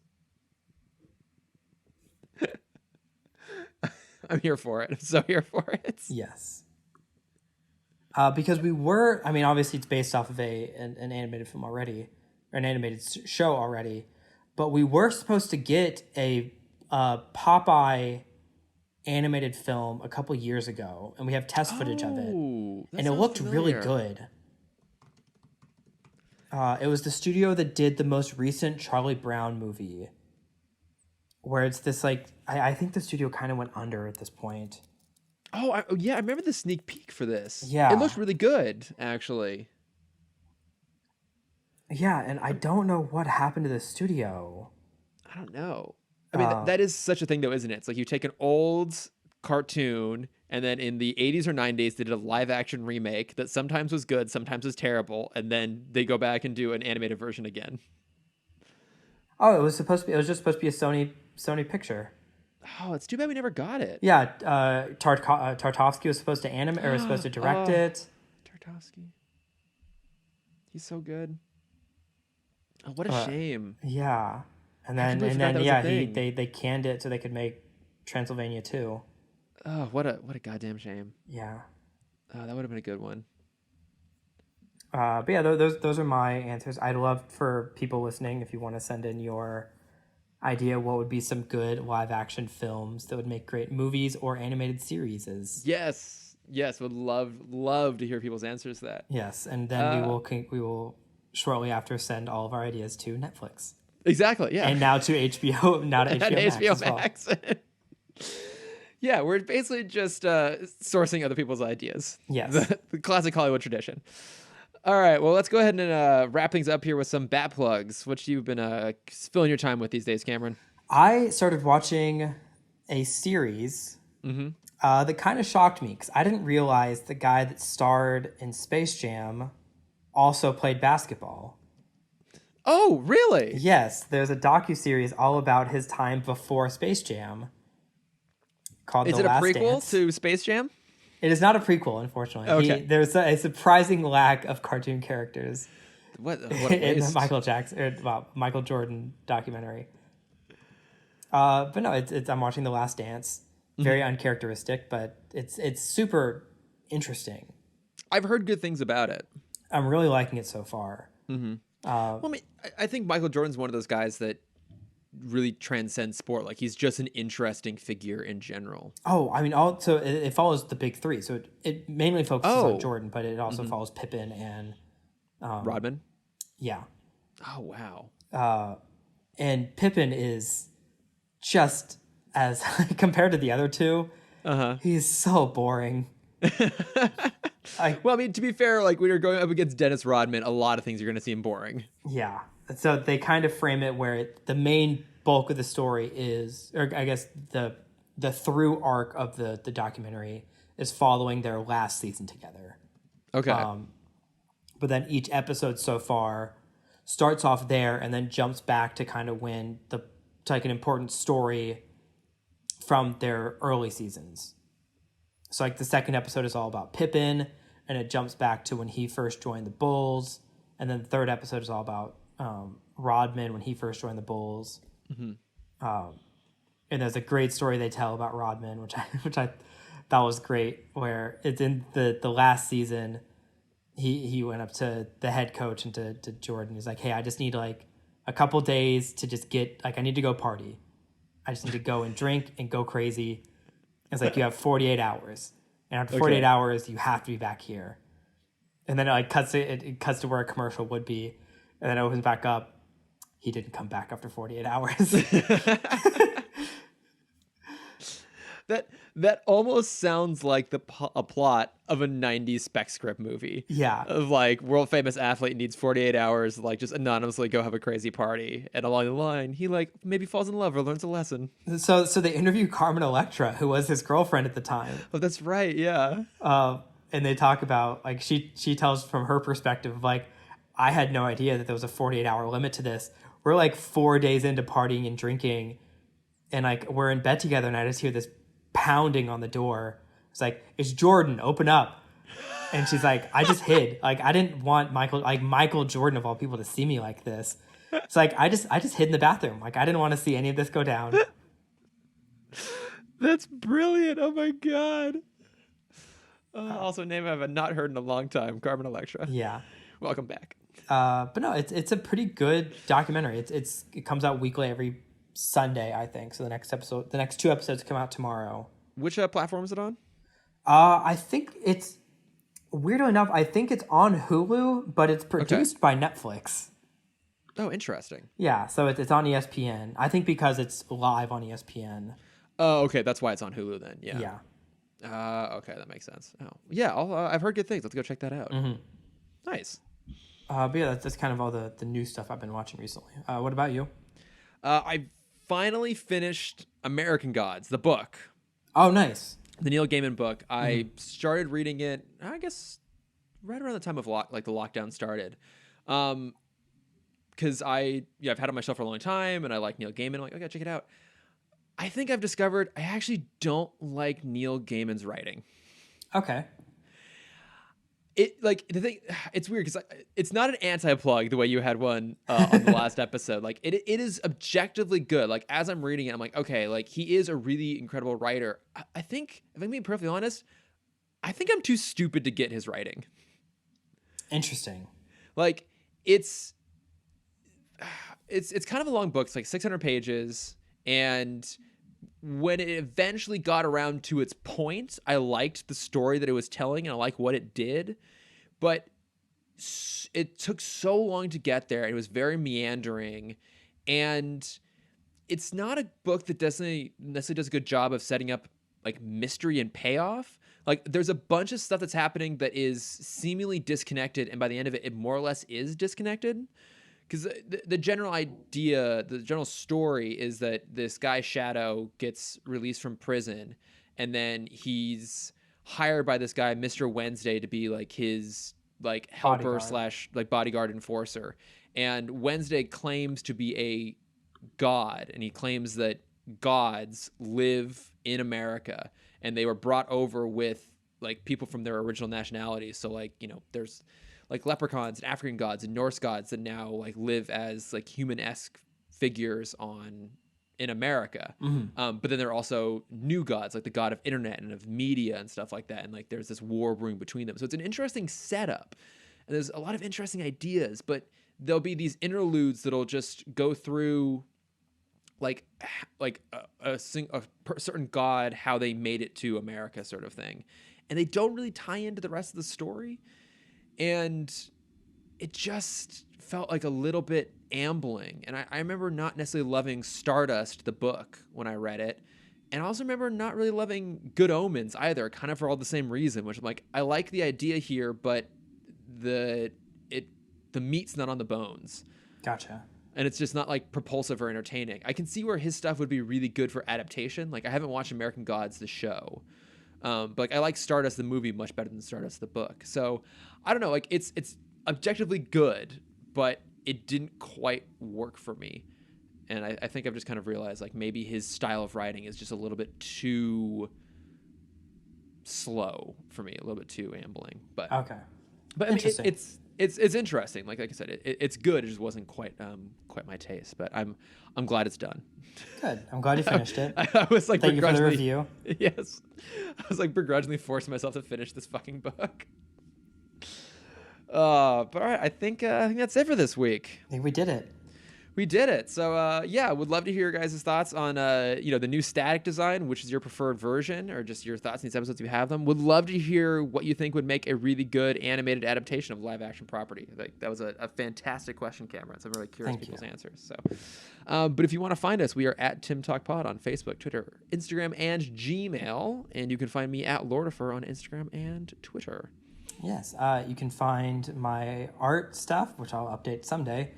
I'm here for it. I'm so here for it. Yes. Because obviously it's based off of an animated film already, or an animated show already, but we were supposed to get a Popeye animated film a couple years ago, and we have test footage of it, and it looked really good. It was the studio that did the most recent Charlie Brown movie, where it's this like I think the studio kind of went under at this point. I remember the sneak peek for this. Yeah, it looked really good actually. Yeah, and I don't know what happened to the studio. I don't know. I mean, that is such a thing, though, isn't it? It's like you take an old cartoon, and then in the 80s or 90s, they did a live-action remake that sometimes was good, sometimes was terrible, and then they go back and do an animated version again. Oh, it was just supposed to be a Sony picture. Oh, it's too bad we never got it. Yeah, Tartakovsky was supposed to animate or was supposed to direct it. Tartakovsky, he's so good. Oh, what a shame. Yeah. And then yeah, they canned it so they could make Transylvania 2. Oh, what a goddamn shame. Yeah. That would have been a good one. But yeah, those are my answers. I'd love for people listening, if you want to send in your idea what would be some good live action films that would make great movies or animated series. Yes, would love to hear people's answers to that. Yes, and then we will shortly after send all of our ideas to Netflix. Exactly, yeah. And now to HBO, now to HBO Max. Yeah, we're basically just sourcing other people's ideas. Yes. The classic Hollywood tradition. All right, well, let's go ahead and wrap things up here with some bat plugs. What you've been filling your time with these days, Cameron? I started watching a series that kind of shocked me because I didn't realize the guy that starred in Space Jam also played basketball. Oh, really? Yes, there's a docuseries all about his time before Space Jam called The Last Dance. Is it a prequel to Space Jam? It is not a prequel, unfortunately. Okay. There's a surprising lack of cartoon characters in the Michael Jordan documentary. But no, it's I'm watching The Last Dance. Very uncharacteristic, but it's super interesting. I've heard good things about it. I'm really liking it so far. Well, I mean, I think Michael Jordan's one of those guys that really transcends sport. Like, he's just an interesting figure in general. Oh, I mean, also it follows the big three, so it mainly focuses on Jordan, but it also follows Pippen and Rodman. Yeah. Oh, wow. And Pippen is just as compared to the other two, he's so boring. Well, I mean, to be fair, like when you're going up against Dennis Rodman, a lot of things you're going to seem boring. Yeah. So they kind of frame it where the main bulk of the story is, or I guess the through arc of the documentary is following their last season together. Okay. But then each episode so far starts off there and then jumps back to kind of when to like an important story from their early seasons. So like the second episode is all about Pippen, and it jumps back to when he first joined the Bulls, and then the third episode is all about Rodman when he first joined the Bulls. And there's a great story they tell about Rodman, which I thought was great, where it's in the last season. He went up to the head coach and to Jordan. He's like, hey, I just need like a couple days to just get, like, I need to go party. I just need to go and drink and go crazy. It's like, you have 48 hours. And after 48 hours, you have to be back here. And then it cuts to where a commercial would be. And then it opens back up. He didn't come back after 48 hours. That almost sounds like a plot of a 90s spec script movie. Yeah. Of like, world famous athlete needs 48 hours to like just anonymously go have a crazy party. And along the line, he like maybe falls in love or learns a lesson. So they interview Carmen Electra, who was his girlfriend at the time. Oh, that's right. Yeah. And they talk about, like, she tells from her perspective, like, I had no idea that there was a 48-hour limit to this. We're like 4 days into partying and drinking, and like we're in bed together, and I just hear this pounding on the door. It's like, it's Jordan, open up. And she's like, I just hid. Like, I didn't want Michael Jordan of all people to see me like this. It's like, I just hid in the bathroom. Like, I didn't want to see any of this go down. That's brilliant. Oh my God. Also, name I've not heard in a long time, Carmen Electra. Yeah. Welcome back. But no, it's a pretty good documentary. It comes out weekly every Sunday, I think. So the next two episodes come out tomorrow. Which platform is it on? I think it's, weirdly enough, I think it's on Hulu, but it's produced by Netflix. Oh, interesting. Yeah, so it's on ESPN. I think because it's live on ESPN. Oh, okay. That's why it's on Hulu then. Yeah. Yeah. Okay, that makes sense. Oh, yeah. I've heard good things. Let's go check that out. Mm-hmm. Nice. But yeah, that's kind of all the new stuff I've been watching recently. What about you? I finally finished American Gods, the book. Oh, nice. The Neil Gaiman book. I started reading it, I guess, right around the time of the lockdown started. Because I've had it on my shelf for a long time, and I like Neil Gaiman. I'm like, okay, check it out. I think I've discovered I actually don't like Neil Gaiman's writing. Okay. it like the thing, it's weird because it's not an anti-plug the way you had one on the last episode. Like it is objectively good. Like as I'm reading it, I'm like, okay, like he is a really incredible writer. I think, if I'm being perfectly honest, I think I'm too stupid to get his writing. Interesting. Like it's kind of a long book. It's like 600 pages, and when it eventually got around to its point, I liked the story that it was telling and I like what it did, but it took so long to get there. It was very meandering, and it's not a book that necessarily does a good job of setting up like mystery and payoff. Like there's a bunch of stuff that's happening that is seemingly disconnected, and by the end of it, it more or less is disconnected. Because the general idea, the general story is that this guy Shadow gets released from prison, and then he's hired by this guy Mr. Wednesday to be like his like helper / like bodyguard enforcer. And Wednesday claims to be a god, and he claims that gods live in America, and they were brought over with like people from their original nationalities. So like, you know, there's like leprechauns and African gods and Norse gods that now like live as like human-esque figures in America. Mm-hmm. But then there are also new gods, like the god of internet and of media and stuff like that. And like there's this war brewing between them. So it's an interesting setup, and there's a lot of interesting ideas, but there'll be these interludes that'll just go through like a certain god, how they made it to America sort of thing. And they don't really tie into the rest of the story. And it just felt like a little bit ambling. And I remember not necessarily loving Stardust, the book, when I read it. And I also remember not really loving Good Omens either, kind of for all the same reason, which I'm like, I like the idea here, but the meat's not on the bones. Gotcha. And it's just not like propulsive or entertaining. I can see where his stuff would be really good for adaptation. Like I haven't watched American Gods, the show. But like I like Stardust the movie much better than Stardust the book. So I don't know, like it's objectively good, but it didn't quite work for me. And I think I've just kind of realized like maybe his style of writing is just a little bit too slow for me, a little bit too ambling. But okay, but I mean it's interesting. Like I said, it's good. It just wasn't quite my taste. But I'm glad it's done. Good. I'm glad you finished it. I was like, thank you for the review. Yes, I was like begrudgingly forcing myself to finish this fucking book. But all right, I think that's it for this week. I think we did it. We did it. So yeah, would love to hear your guys' thoughts on the new static design, which is your preferred version, or just your thoughts on these episodes if you have them. Would love to hear what you think would make a really good animated adaptation of live action property. Like that was a fantastic question, Cameron. So I'm really curious people's answers. So but if you want to find us, we are at Timm Talk Pod on Facebook, Twitter, Instagram, and Gmail. And you can find me at Lordifer on Instagram and Twitter. Yes, you can find my art stuff, which I'll update someday,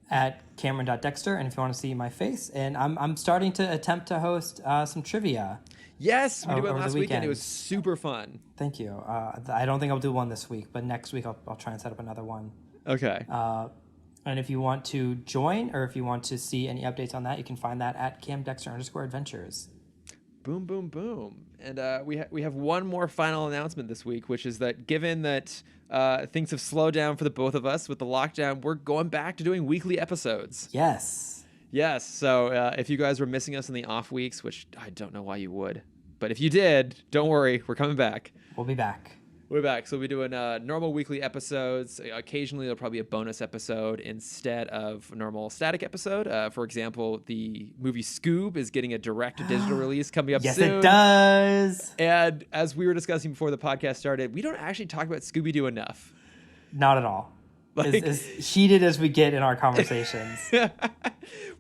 at Cameron.Dexter, and if you want to see my face, and I'm starting to attempt to host some trivia. Yes, we did one last weekend. It was super fun. Thank you. I don't think I'll do one this week, but next week I'll try and set up another one. Okay. And if you want to join, or if you want to see any updates on that, you can find that at CamDexter_adventures. Boom, boom, boom. And we have one more final announcement this week, which is that given that things have slowed down for the both of us with the lockdown, we're going back to doing weekly episodes. Yes. So if you guys were missing us in the off weeks, which I don't know why you would, but if you did, don't worry, we're coming back. We'll be back. We're back. So we'll be doing normal weekly episodes. Occasionally, there'll probably be a bonus episode instead of a normal static episode. For example, the movie Scoob is getting a direct-to-digital release coming up soon. Yes, it does. And as we were discussing before the podcast started, we don't actually talk about Scooby-Doo enough. Not at all. Like, as heated as we get in our conversations.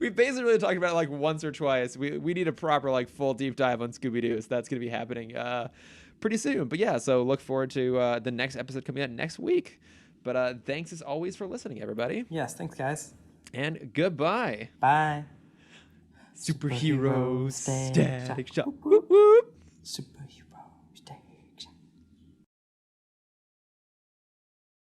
We basically really talked about it like once or twice. We need a proper like full deep dive on Scooby-Doo. So that's going to be happening pretty soon. But yeah, so look forward to the next episode coming out next week. But thanks as always for listening, everybody. Yes, thanks, guys. And goodbye. Bye. Superhero static shop. Whoop, whoop. Superhero.